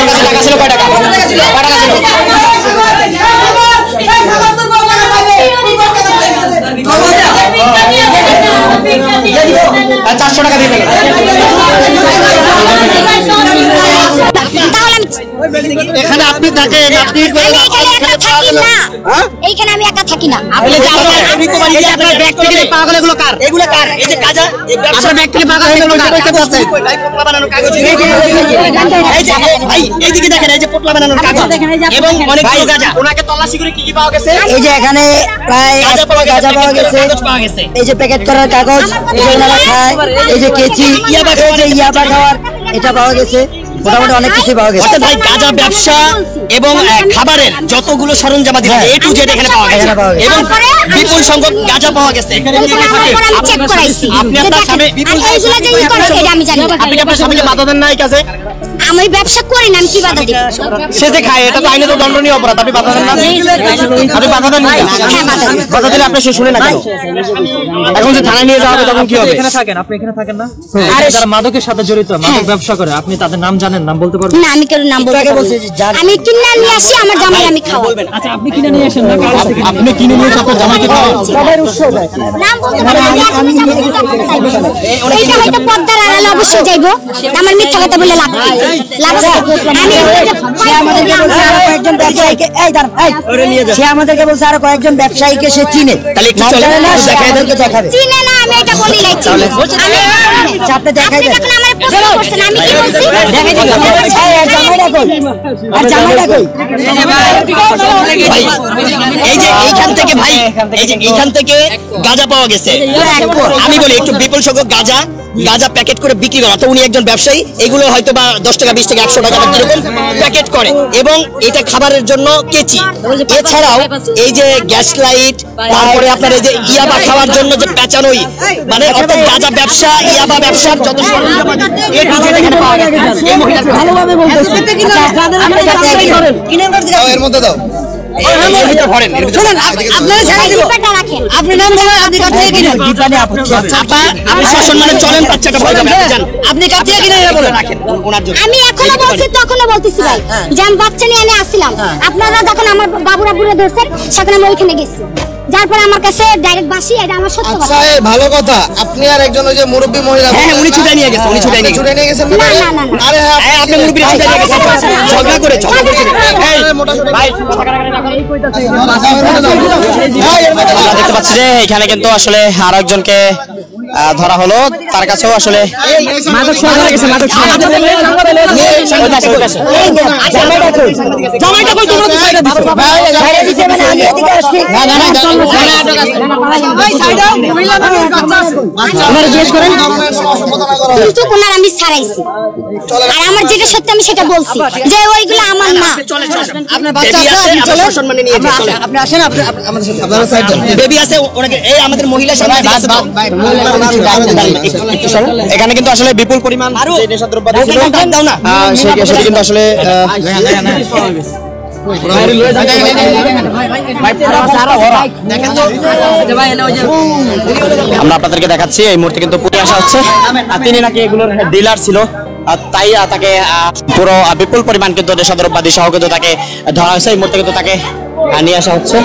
A: তোর সাথে টাকা ছিল কয় টাকা? 400 টাকা দিয়ে ফেলেন।
C: এখানে আপনি থাকেন, আপনি
E: এইখানে আমি একা থাকি না।
A: আপনি যে আপনার ব্যাগ থেকে পাওয়া গেল এগুলো কার? এগুলো কার? এই যে গাঁজা আপনার ব্যাগ থেকে পাওয়া গেল এগুলো কার? ভাই পোটলা বানানোর কাগজ। এই যে ভাই এইদিকে দেখেন, এই যে পোটলা বানানোর কাগজ এবং অনেকগুলো গাঁজা। ওনাকে তল্লাশি করে কি কি পাওয়া গেছে?
C: এই যে এখানে প্রায়
A: গাঁজা পাওয়া গেছে, কাগজ পাওয়া গেছে।
C: এই যে প্যাকেট করার কাগজ, এই যে ওনারা খায়, এই যে কেচি, ইয়াবা খাওয়ার এটা পাওয়া গেছে। মোটামুটি অনেক কিছু পাওয়া গেছে।
A: অর্থাৎ ভাই গাঁজা ব্যবসা এবং খাবারের যতগুলো সরঞ্জামাদি এ টু জেড এখানে পাওয়া গেছে এবং বিপুল সংখ্যক গাঁজা পাওয়া গেছে। আপনি আপনার স্বামী আপনি আপনার স্বামীকে বাধা দেন না এই কাজে?
E: আমি ব্যবসা করি না, আমি কি বাধা দিব?
A: সে যে খায় এটা তো আইনে তো দণ্ডনীয় অপরাধ, আপনি বাধা দেন না? আপনি বাধা দেন না? বাধা দিলে আপনি সে শুনে না কেন? এখন যে থানায় নিয়ে যাওয়া হবে তখন কি হবে?
F: এখানে থাকেন, আপনি এখানে থাকেন না? যারা মাদকের সাথে জড়িত, মাদক ব্যবসা করে, আপনি তাদের নাম জানেন? নাম বলতে পারবেন?
E: না, আমি কেন নাম বলতে পারবো না। আমি কিনে নিয়ে আসি, আমার জামাই আমি খাওয়াই।
F: আচ্ছা, আপনি কিনে নিয়ে আসেন না?
A: আপনি কিনে নিয়ে আপনার জামাইকে খাওয়ান?
C: সবার উৎসব দেয়।
E: নাম বলতে পারবো না। এইটা হয়তো পদ্মার আড়ালে অবশ্যই যাইবো। আমার মিথ্যা কথা বলে লাভ কি?
C: সে আমাদেরকে বলছে আরো কয়েকজন ব্যবসায়ীকে, এই দাঁড়ান, সে আমাদেরকে বলছে আরো কয়েকজন ব্যবসায়ীকে সে চিনে।
A: তাহলে একটু
C: নাম
A: চলেন,
C: জানে না, সে
A: দেখাই দেন।
C: আমাদেরকে দেখাবে।
E: চিনে না, আমি এটা বলি নাই চিনে।
C: আপনি দেখাই দেন।
E: যখন আমার প্রশ্ন করছেন আমি কি বলছি?
C: দেখাই দেন। এই, আর জামাইটা কই? আর জামাইটা কই?
A: ভাই এই যে এইখান থেকে ভাই এই যে এইখান থেকে গাঁজা পাওয়া গেছে। আমি বলি একটু বিপুল সংখ্যক গাঁজা প্যাকেট করে বিক্রি করে, অর্থাৎ উনি একজন ব্যবসায়ী। এগুলো হয়তো বা 10 টাকা 20 টাকা 100 টাকা এরকম প্যাকেট করে এবং এটা খাবারের জন্য কেচি। এছাড়াও এই যে গ্যাস লাইট, তারপরে আপনার এই যে ইয়াবা খাওয়ার জন্য যে পেঁচানোই, মানে অর্থাৎ গাঁজা ব্যবসা, ইয়াবা ব্যবসার যত সরঞ্জামাদি এ টু জেড এখানে পাওয়া গেছে। এই মহিলার
C: ভালোভাবে বলতেছি। আপনি কাছে কিনেন। কিনেন করতে যাবেন।
A: এর মধ্যে দাও এর ভিতরে ভরেন, এর ভিতরে
C: শুনুন, আপনারা ছাড়া দিব।
E: ব্যাপারটা রাখেন।
C: আপনি নাম বলেন, আপনি কাছ থেকে কিনেন। দীপানে আপত্তি আছে।
A: আপনি সসম্মানে চলেন, বাচ্চাটা ভয় পাবে, আপনি যান।
C: আপনি কাছ থেকে কিনেন এটা বলেন।
A: রাখেন ওনার জন্য।
E: আমি এখনো বলছি, তখনও বলতেছি ভাই যে আমি বাচ্চা নিয়ে এনে আসছিলাম। আপনারা যখন আমার বাবুরা বুড়ে ধরছেন সেখানে আমি ওইখানে গেছি, যার পরে আমার কাছে ডাইরেক্ট বাসি, এটা আমার সত্য কথা।
G: আচ্ছা, এই ভালো কথা। আপনি আর একজন ওই যে মুরব্বী মহিলা,
A: হ্যাঁ উনি ছুটে নিয়ে গেছে, উনি ছুটে নিয়ে গেছে।
G: ছুটে নিয়ে গেছেন।
E: না, না, না, না।
G: আরে হ্যাঁ,
A: হ্যাঁ আপনি মুরব্বী ছুটে নিয়ে গেছেন ঝগড়া করে এই ভাই আমরা দেখতে পাচ্ছি যে এখানে কিন্তু আসলে আরো একজনকে ধরা হলো, তার কাছেও আসলে
F: মাদক সহ ধরা গেছে, মাদক সহ।
A: জামাইটা কই তোমরা তো সাইডে দিছো?
C: বাইরে দিছে মানে আমি এদিকে আসছি।
A: আপনারা জিজ্ঞেস করেন।
E: কিন্তু ওনার আমি ছাড়াইছি, আর আমার যেটা সত্যি আমি সেটা বলছি যে ওইগুলো আমার না।
A: আপনার বাচ্চা আছে, আপনি সম্মানে নিয়ে যান। চলেন
C: আপনি আসেন, আপনি আমাদের সাথে।
G: আপনারা সাইড দেন।
A: বেবি আছে ওনাকে, এই আমাদের মহিলা সামনে দিকে আছে তো। একটু সরো। এখানে কিন্তু আসলে বিপুল পরিমাণ যে নেশাদ্রব্য ছিল, দাও না সেটা কিন্তু আসলে আমরা আপনাদেরকে দেখাচ্ছি এই মুহূর্তে কিন্তু পুলিশ আসা হচ্ছে। আর তিনি নাকি এগুলোর ডিলার ছিল, আর তাই তাকে পুরো বিপুল পরিমাণ কিন্তু নেশাদ্রব্যাদি সহ কিন্তু তাকে ধরা হয়েছে। এই মুহূর্তে কিন্তু তাকে নিয়ে আসা হচ্ছে।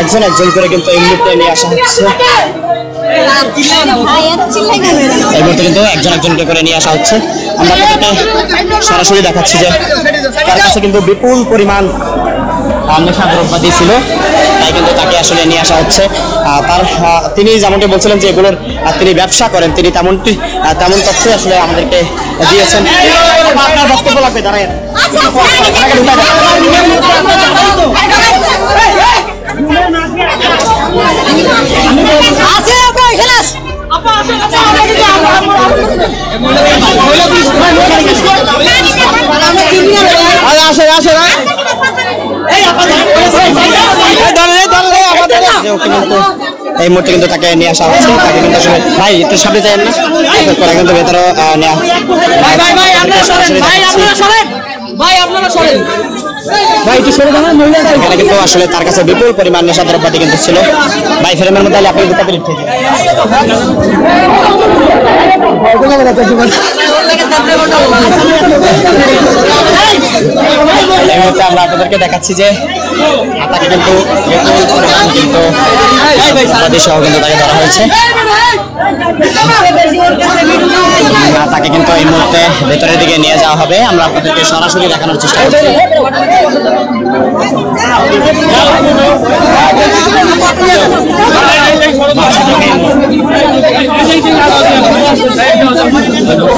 A: একজন একজন করে কিন্তু এই মুহূর্তে নিয়ে আসা হচ্ছে। এই মুহূর্তে কিন্তু একজন একজনকে করে নিয়ে আসা হচ্ছে। আমরা আপনাদেরকে সরাসরি দেখাচ্ছি যে তার কাছে কিন্তু বিপুল পরিমাণ নেশাদ্রব্যাদি ছিল, তাই কিন্তু তাকে আসলে নিয়ে আসা হচ্ছে। তিনি যেমনটি বলছিলেন যে এগুলোর তিনি ব্যবসা করেন, তিনি তেমন তথ্য আসলে আমাদেরকে দিয়েছেন। আপনার বক্তব্য লাগবে, দাঁড়ায়
C: আছে আপা এখানে আছে।
G: আসে আসে না।
A: এই মুহূর্তে কিন্তু তাকে নিয়ে আসা হচ্ছে। তাকে কিন্তু আসলে ভাই একটু সামনে যান না, পরে কিন্তু ভেতরে নেওয়া। এখানে কিন্তু আসলে তার কাছে বিপুল পরিমাণ নেশাদ্রব্যাদি কিন্তু ছিল। ভাই ফ্রেমের মধ্যে আপনি দুটো মিনিট থেকে মুহূর্তে আমরা আপনাদেরকে দেখাচ্ছি যে তাকে কিন্তু সহ কিন্তু তাকে ধরা হয়েছে। তাকে কিন্তু এই মুহূর্তে ভেতরের দিকে নিয়ে যাওয়া হবে। আমরা আপনাদেরকে সরাসরি দেখানোর চেষ্টা করছি।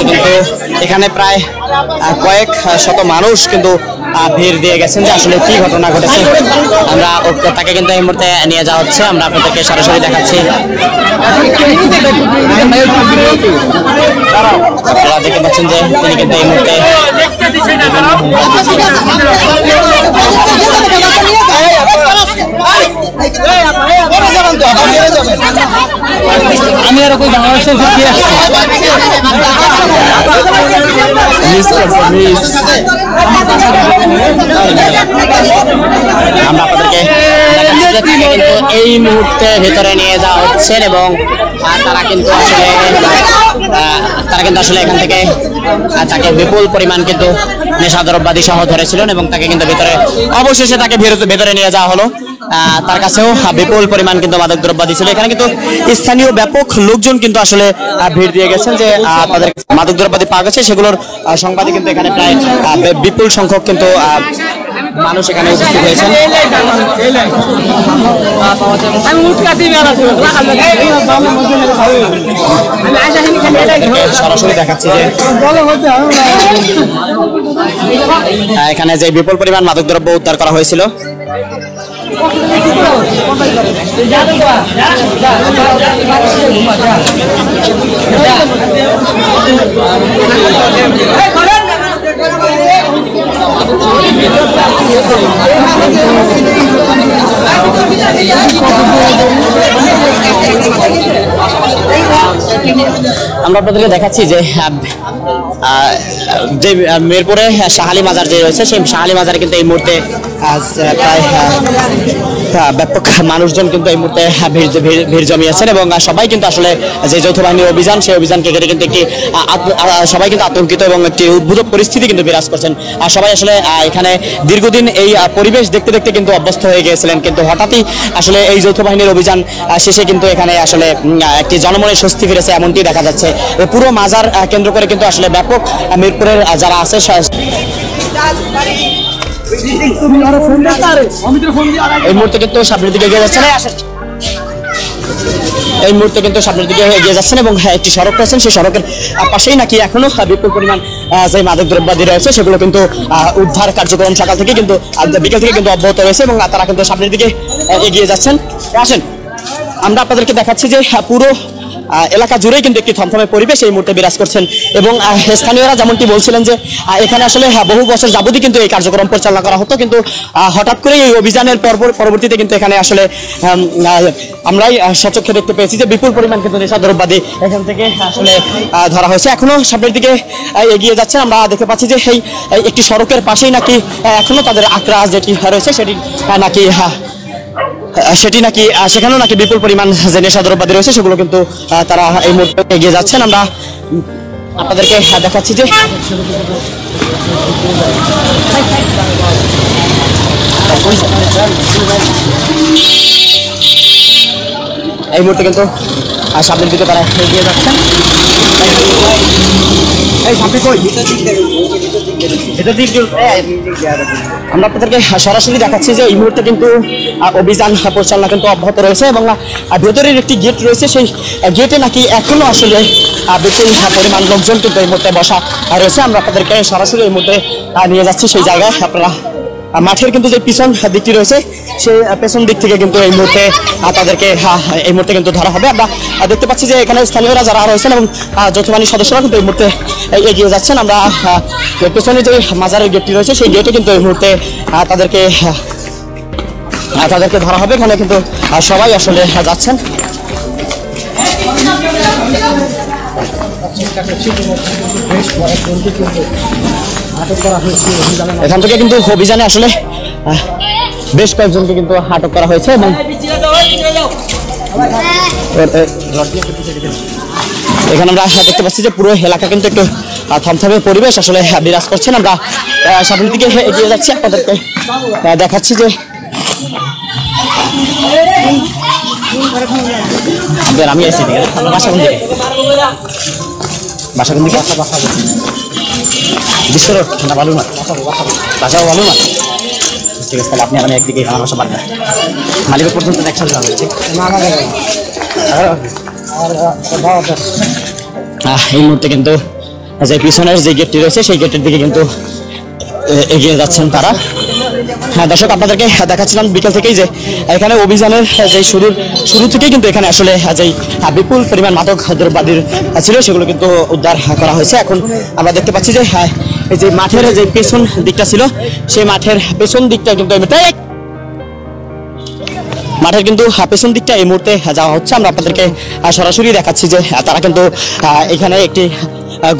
A: কিন্তু এখানে প্রায় কয়েক শত মানুষ কিন্তু ভিড় দিয়ে গেছেন যে আসলে কি ঘটনা ঘটেছে। আমরা তাকে কিন্তু এই মুহূর্তে নিয়ে যাওয়া হচ্ছে। আমরা আপনাদেরকে সরাসরি দেখাচ্ছি। আপনারা দেখতে পাচ্ছেন যে তিনি কিন্তু এই মুহূর্তে
F: আমি আর কই বাংলাদেশের কি আসছে
A: আমরা আপনাদেরকে কিন্তু এই মুহূর্তে ভেতরে নিয়ে যাওয়া হচ্ছেন এবং তারা কিন্তু আসলে এখান থেকে তাকে বিপুল পরিমাণ কিন্তু নেশাদ্রব্যাদি সহ ধরেছিলেন এবং তাকে কিন্তু অবশেষে তাকে ভেতরে নিয়ে যাওয়া হলো। তার কাছেও বিপুল পরিমাণ কিন্তু মাদক দ্রব্যাদি ছিল। এখানে কিন্তু স্থানীয় ব্যাপক লোকজন কিন্তু আসলে ভিড় দিয়ে গেছেন যে তাদের মাদক দ্রব্যাদি পাওয়া গেছে সেগুলোর সংবাদে কিন্তু এখানে প্রায় বিপুল সংখ্যক কিন্তু মানুষ এখানে উপস্থিত হয়েছেন। সরাসরি দেখাচ্ছি যে এখানে যে বিপুল পরিমাণ মাদক দ্রব্য উদ্ধার করা হয়েছিল। আমরা আপনাদেরকে দেখাচ্ছি যে মিরপুরে শাহালি মাজার যে রয়েছে সেই শাহালি মাজারে কিন্তু এই মুহূর্তে প্রায় ব্যাপক মানুষজন কিন্তু এই মুহূর্তে ভিড় জমিয়েছেন এবং সবাই কিন্তু আসলে যে যৌথ বাহিনীর অভিযান সেই অভিযানকে ঘিরে কিন্তু একটি সবাই কিন্তু আতঙ্কিত এবং একটি উদ্ভূত পরিস্থিতি কিন্তু বিরাজ করছেন। আর সবাই আসলে এখানে দীর্ঘদিন এই পরিবেশ দেখতে দেখতে কিন্তু অভ্যস্ত হয়ে গিয়েছিলেন, কিন্তু হঠাৎই আসলে এই যৌথ বাহিনীর অভিযান শেষে কিন্তু এখানে আসলে একটি জনমনে স্বস্তি ফিরেছে এমনটি দেখা যাচ্ছে। পুরো মাজার কেন্দ্র করে কিন্তু আসলে ব্যাপক মিরপুরের যারা আছে এই মুহূর্তে কিন্তু সামনের দিকে এগিয়ে যাচ্ছেন এবং একটি সড়ক রয়েছেন সেই সড়কের পাশেই নাকি এখনো বিপুল পরিমাণ যে মাদক দ্রব্যাদি রয়েছে সেগুলো কিন্তু উদ্ধার কার্যক্রম সকাল থেকে কিন্তু বিকেল থেকে কিন্তু অব্যাহত রয়েছে এবং তারা কিন্তু সামনের দিকে এগিয়ে যাচ্ছেন। আসেন আমরা আপনাদেরকে দেখাচ্ছি যে পুরো এলাকা জুড়েই কিন্তু একটি থমথমে পরিবেশ এই মুহূর্তে বিরাজ করছেন এবং স্থানীয়রা যেমনটি বলছিলেন যে এখানে আসলে বহু বছর যাবতই কিন্তু এই কার্যক্রম পরিচালনা করা হতো, কিন্তু হঠাৎ করে এই অভিযানের পরবর্তীতে কিন্তু এখানে আসলে আমরাই সচক্ষে দেখতে পেয়েছি যে বিপুল পরিমাণ কিন্তু নেশাদ্রব্যাদি এখান থেকে আসলে ধরা হয়েছে। এখনো সামনের দিকে এগিয়ে যাচ্ছে। আমরা দেখতে পাচ্ছি যে এই একটি সড়কের পাশেই নাকি এখনো তাদের আক্রাস যেটি রয়েছে সেটি নাকি সেখানেও নাকি বিপুল পরিমাণ যে নেশাদ্রব্যাদি রয়েছে সেগুলো কিন্তু তারা এই মুহূর্তে এগিয়ে যাচ্ছেন। আমরা আপনাদেরকে দেখাচ্ছি যে এই মুহূর্তে কিন্তু সামনের দিকে তারা এগিয়ে যাচ্ছেন। আমরা আপনাদেরকে সরাসরি দেখাচ্ছি যে এই মুহূর্তে কিন্তু অভিযান পরিচালনা কিন্তু অব্যাহত রয়েছে এবং ভেতরের একটি গেট রয়েছে সেই গেটে নাকি এখনো আসলে বিপুল পরিমাণ লোকজন কিন্তু এই মুহূর্তে বসা রয়েছে। আমরা আপনাদেরকে সরাসরি এই মুহূর্তে নিয়ে যাচ্ছি সেই জায়গায়। আপনারা মাঠের কিন্তু যে পিছন দিকটি রয়েছে সেই পেছন দিক থেকে কিন্তু এই মুহূর্তে তাদেরকে এই মুহূর্তে কিন্তু ধরা হবে। আমরা দেখতে পাচ্ছি যে এখানে স্থানীয়রা যারা রয়েছেন এবং যৌথ বাহিনীর সদস্যরা কিন্তু এই মুহূর্তে এগিয়ে যাচ্ছেন। আমরা পেছনে যে মাজারের গেটটি রয়েছে সেই গেটে কিন্তু এই মুহূর্তে তাদেরকে ধরা হবে। এখানে কিন্তু সবাই আসলে যাচ্ছেন। এখান থেকে কিন্তু অভিযানে আসলে বেশ কয়েকজনকে কিন্তু আটক করা হয়েছে এবং এখানে আমরা দেখতে পাচ্ছি যে পুরো এলাকা কিন্তু একটু থমথমে পরিবেশ আসলে বিরাজ করছেন। আমরা সামনের দিকে এগিয়ে যাচ্ছি, আপনাদেরকে দেখাচ্ছি যে আমি এসে বাসা কোন দিকে, বাসা কোন দিকে, বিশ্ব রোড না বালুরমাঠ, বাসা বালুরমাঠ। ঠিক আছে, তাহলে আপনি আমি একদিকে আমার বাসা বাদ মালিক পর্যন্ত একসাথে যাওয়া হয়েছে। এই মুহূর্তে কিন্তু যে পিছনের যে গেটটি রয়েছে সেই গেটের দিকে কিন্তু এগিয়ে যাচ্ছেন তারা। হ্যাঁ দর্শক, আপনাদেরকে দেখাচ্ছিলাম বিকেল থেকেই যে এখানে অভিযানের যে শুরু থেকেই কিন্তু এখানে আসলে যে বিপুল পরিমাণ মাদক দ্রব্যাদির ছিল সেগুলো কিন্তু উদ্ধার করা হয়েছে। এখন আমরা দেখতে পাচ্ছি যে এই যে মাঠের যে পেছন দিকটা ছিল সেই মাঠের পেছন দিকটা কিন্তু মাঠের কিন্তু পেছন দিকটা এই মুহূর্তে যাওয়া হচ্ছে। আমরা আপনাদেরকে সরাসরি দেখাচ্ছি যে তারা কিন্তু এখানে একটি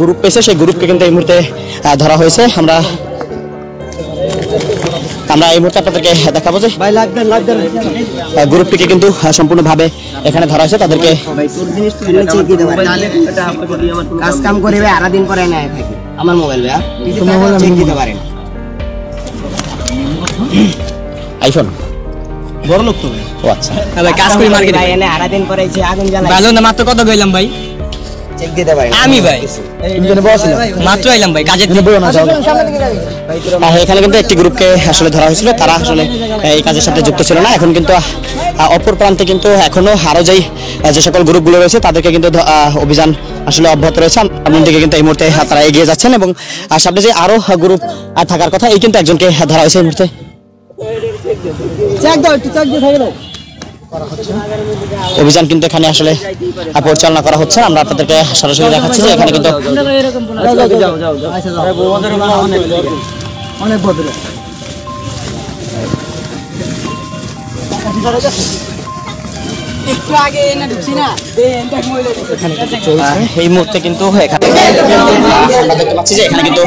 A: গ্রুপ পেয়েছে, সেই গ্রুপকে কিন্তু এই মুহূর্তে ধরা হয়েছে। আমরা এই মুহূর্তে আপনাদেরকে দেখাবো যে গ্রুপটিকে কিন্তু সম্পূর্ণভাবে এখানে ধরা হয়েছে। তাদেরকে
C: কাজ কাম করে আড়া দিন পরে নেয় থাকি আমার মোবাইল চেক দিতে পারেন।
A: আইফোন
B: বড় লোক তো
A: ও আচ্ছা,
C: ভাই কাজ করি মার্কেটে ভাই এনে আড়া দিন পরে যে আগুন জ্বালাই
B: ভালো না, মাত্র কত গেলাম ভাই,
C: চেক দিতে পারেন।
B: আমি ভাই মাত্র আইলাম ভাই কাজে।
A: এখানে কিন্তু একটি গ্রুপকে আসলে ধরা হয়েছিল, তারা আসলে এই কাজের সাথে যুক্ত ছিল না। এখন কিন্তু অপর প্রান্তে কিন্তু এখনো আরো যে সকল গ্রুপগুলো রয়েছে তাদেরকে কিন্তু অভিযান আসলে অব্যাহত রয়েছে। সামনের দিকে কিন্তু এই মুহূর্তে তারা এগিয়ে যাচ্ছেন এবং সামনে যে আরো গ্রুপ থাকার কথা এই কিন্তু একজনকে ধরা হয়েছে এই মুহূর্তে। অভিযান কিন্তু এখানে আসলে পরিচালনা করা হচ্ছে। আমরা আপনাদেরকে সরাসরি দেখাচ্ছি যে এখানে কিন্তু এই মুহূর্তে কিন্তু এখানে আমরা দেখতে পাচ্ছি যে এখানে কিন্তু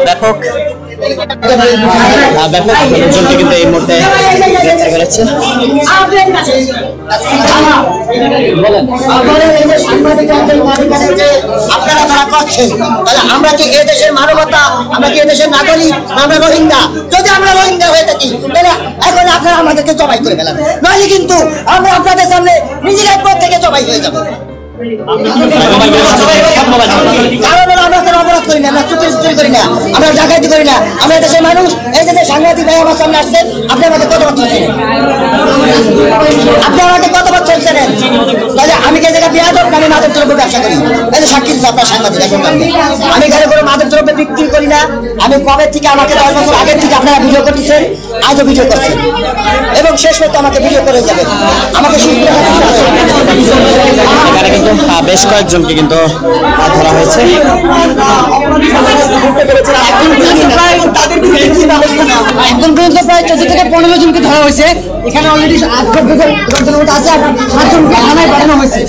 A: ব্যাপক লোকজনকে কিন্তু এই মুহূর্তে গ্রেফতার করেছে।
C: আপনারা যারা করছেন তাহলে আমরা কি এই দেশের মানবতা, আমরা কি এই দেশের নাগরিক, আমরা রোহিঙ্গা? যদি আমরা রোহিঙ্গা হয়ে থাকি তাহলে এখন আপনারা আমাদেরকে জবাই করে ফেলান, নইলে কিন্তু আমরা আপনাদের সামনে নিজেরাই পর থেকে জবাই হয়ে যাবো। কারণ আমরা কোনো অপরাধ করি না, আমরা চুরি করি না, আমরা ডাকাতি করি না, আমরা দেশের মানুষ। এই যে সাংবাদিক ভাই আমার সামনে আসছেন, আপনি আমাকে কত বছর ছিলেন? আপনি আমাকে কত বছর ছিলেন? তাহলে আমি কে জায়গায় বিয়া দেব, আমি মাদক দ্রব্য ব্যবসা করি। এই যে সাক্ষী দিচ্ছে আপনার সাংবাদিক, আমি এখানে কোনো মাদক দ্রব্য বিক্রি করি না। আমি কবে থেকে, আমাকে 10 বছর আগের থেকে আপনারা ভিডিও করতেছেন, আজও ভিডিও করছেন এবং শেষ পর্যন্ত আমাকে ভিডিও করে যাবেন। আমাকে
A: এখানে কিন্তু বেশ কয়েকজনকে কিন্তু ধরা হয়েছে।
C: এখন পর্যন্ত প্রায় 14 থেকে 15 জনকে ধরা হয়েছে। এখানে অলরেডি 8 জনের মতো আছে, 7 জনকে থানায় পাঠানো হয়েছে।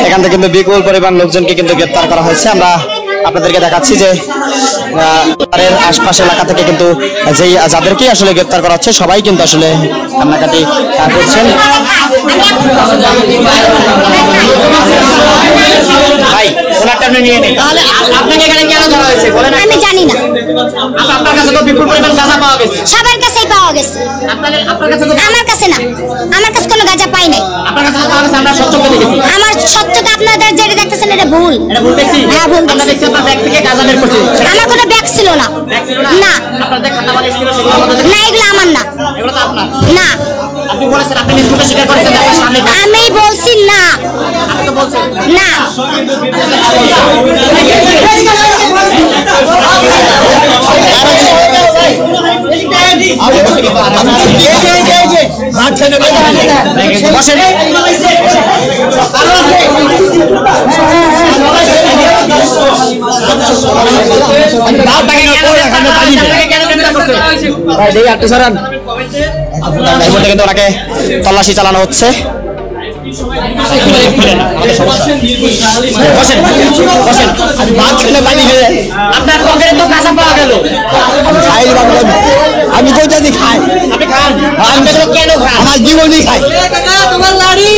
A: এখান থেকে কিন্তু বিপুল পরিমাণ লোকজনকে কিন্তু গ্রেফতার করা হয়েছে। আমরা আপনাদেরকে দেখাচ্ছি যে আশপাশ এলাকা থেকে কিন্তু যাদেরকে আসলে গ্রেফতার করা হচ্ছে সবাই কিন্তু আসলে কান্নাকাটি করছেন। ভাই ওনারটা নিয়ে নেই, তাহলে আপনাকে এখানে কেন ধরা হয়েছে বলেন?
E: আমি জানি না।
A: আপনার কাছে তো বিপুল পরিমাণ গাঁজা পাওয়া গেছে।
E: সবার কাছেই পাওয়া গেছে,
A: আপনার কাছে তো?
E: আমার কাছে না, আমার কাছে কোনো গাঁজা পাই নাই।
A: আপনার কাছে পাওয়া গেছে, আমরা সত্যকে দেখেছি।
E: আমার সত্যকে আপনাদের যেটা দেখতেছেন এটা ভুল।
A: এটা ভুল দেখছি?
E: হ্যাঁ ভুল
A: আমরা দেখছি আপনার ব্যাগ থেকে গাঁজা বের করছে।
E: আমার কোনো ব্যাগ ছিল না। না
A: আপনার যে খাতা বালিশ ছিল সেগুলো আমাদের
E: না, এগুলো আমার না।
A: এগুলো তো আপনার
E: না,
A: আপনি বলেছেন, আপনি নিজে স্বীকার করেছেন আপনার সামনে।
E: আমি বলছি না।
A: আপনি তো বলছেন
E: না,
A: ভাই দেখি একটু সরান। এই মুহূর্তে কিন্তু ওনাকে তল্লাশি চালানো হচ্ছে। আপনার পকেটে তো কাঁচা পাওয়া গেল।
C: আমি কোথা দিয়ে খাই?
A: আপনি খান? আপনি কেন খান?
C: আমার জীবনই খাই।
A: তোমার লাড়ি,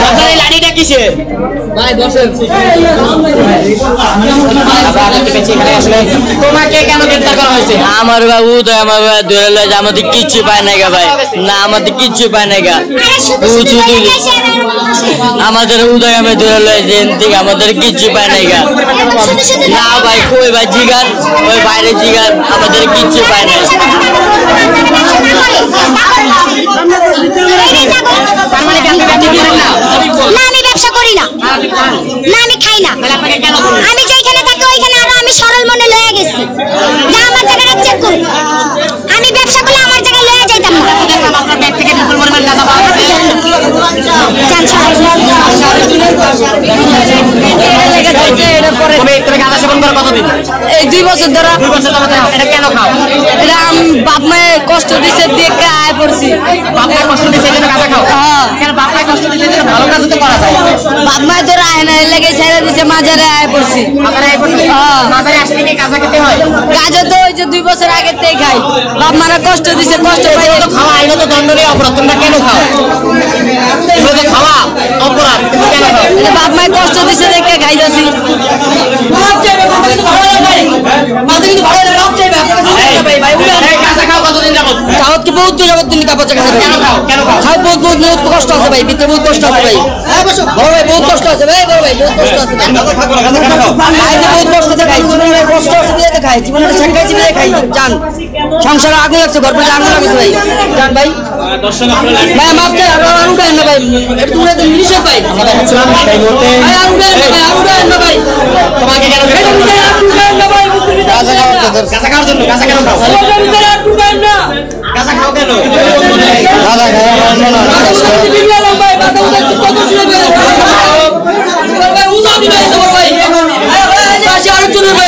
A: আপনার এই লাড়িটা কিসের? তোমাকে কেন গ্রেফতার করা হয়েছে?
H: আমার বাবু তো আমার ধরে লয় যে আমাদের কিচ্ছু পায় নাই গা ভাই, না আমাদের কিচ্ছু পায় নাই গা। আমাদের উদয় আমি ধরে লয় যেন থেকে আমাদের কিচ্ছু পায় নাই গা। না ভাই কই ভাই জিগান, ওই বাইরে জিগান, আমাদের কিচ্ছু পায় নাই।
E: না আমি ব্যবসা করি না, না আমি খাই না। আমি যেখানে থাকি ওইখানে আরো আমি সরল মনে লয়ে গেছি যে আমার জায়গাটা চেক করুন। আমি ব্যবসা করলে আমার জায়গায় লয়ে যাইতাম না।
A: আপনার ব্যাগ থেকে বিপুল পরিমাণ টাকা পাওয়া গেছে। তুমি গাঁজা সেবন করো কতদিন?
H: এই 2 বছর ধরে।
A: 2 বছর ধরে। এটা কেন খাও?
H: এটা বাপ মায়ে কষ্ট দিছে দেখে আয় পড়ছি।
A: বাপ মায়ের কষ্ট দিচ্ছে এই জন্য গাঁজা খাও? কেন বাপ মায়ের কষ্ট দিচ্ছে এই জন্য ভালো কাজ তো করা যায়।
H: বাপ মায়ে ধরে আয় না লেগে ছেড়ে দিছে, মাঝারে আয় পড়ছি।
A: মাজারে এই করছে? মাজারে আসলে কি গাঁজা খেতে হয়?
H: গাজা তো ওই যে 2 বছর আগে থেকে খাই, বাপ মারা কষ্ট দিছে, কষ্ট পাই।
A: এগুলো তো খাওয়া আইনত দণ্ডনীয় অপরাধ, তোমরা কেন খাও? এগুলো তো খাওয়া অপরাধ, তুমি কেন খাও?
H: বাপ মায়ের কষ্ট দিছে দেখে খাইতেছি।
A: গাঁজা খাও কতদিন যাবত?
H: যাবত কি বহুত যাবত দিন কাপড়
A: কেন খাও? কেন খাও?
H: খাই বহুত বহুত বহুত কষ্ট আছে ভাই, ভিতরে বহুত কষ্ট আছে ভাই। বড় ভাই বহুত কষ্ট আছে ভাই, বড় ভাই বহুত কষ্ট আছে। খাইতে বহুত কষ্ট আছে খাই, জীবনে কষ্ট আছে দিয়ে খাই, জীবনে শেখাইছি দিয়ে খাই। জান সংসারে আগুন লাগছে, ঘর পরে আগুন লাগছে ভাই। জান ভাই ভাই মাপ চাই, আর উঠেন না ভাই, একটু উঠে দেন নিশ্চয় ভাই।
A: আমরা দেখাচ্ছিলাম এই মুহূর্তে
H: ভাই আর উঠেন না ভাই, আর উঠেন না ভাই।
A: তোমাকে কেন
H: উঠেন না ভাই,
A: গাঁজা খাওয়ার জন্য? গাঁজা কেন খাও?
H: উঠেন না।
A: গাঁজা খাও কেন?
C: দাদা খাই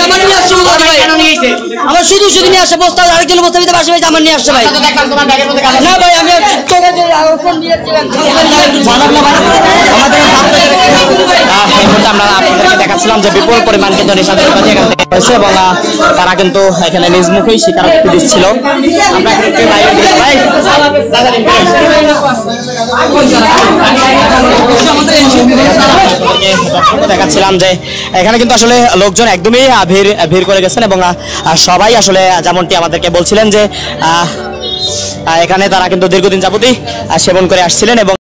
C: আমার মনে হয়
A: কেন নিয়ে এসে?
H: আমার শুধু শুধু নিয়ে আসে বস্তা, আরেকজন বস্তা ভিতরে বাসা আমার নিয়ে আসছে ভাই।
A: তো দেখলাম তোমার ব্যাগের মধ্যে গাঁজা।
H: না ভাই আমি চোখে ফোন দিয়ে
A: এই মুহূর্তে আমরা আপনাদেরকে দেখাচ্ছিলাম যে বিপুল পরিমাণ কিন্তু নেশাদ্রব্য এখান থেকে হয়েছে এবং তারা কিন্তু এখানে নিজ মুখেই স্বীকারোক্তি দিচ্ছিল। আমরা একটু বাইরে দিই ভাই। দেখাচ্ছিলাম যে এখানে কিন্তু আসলে লোকজন একদমই ভিড় করে গেছেন এবং সবাই আসলে যেমনটি আমাদেরকে বলছিলেন যে এখানে তারা কিন্তু দীর্ঘদিন যাবতই সেবন করে আসছিলেন এবং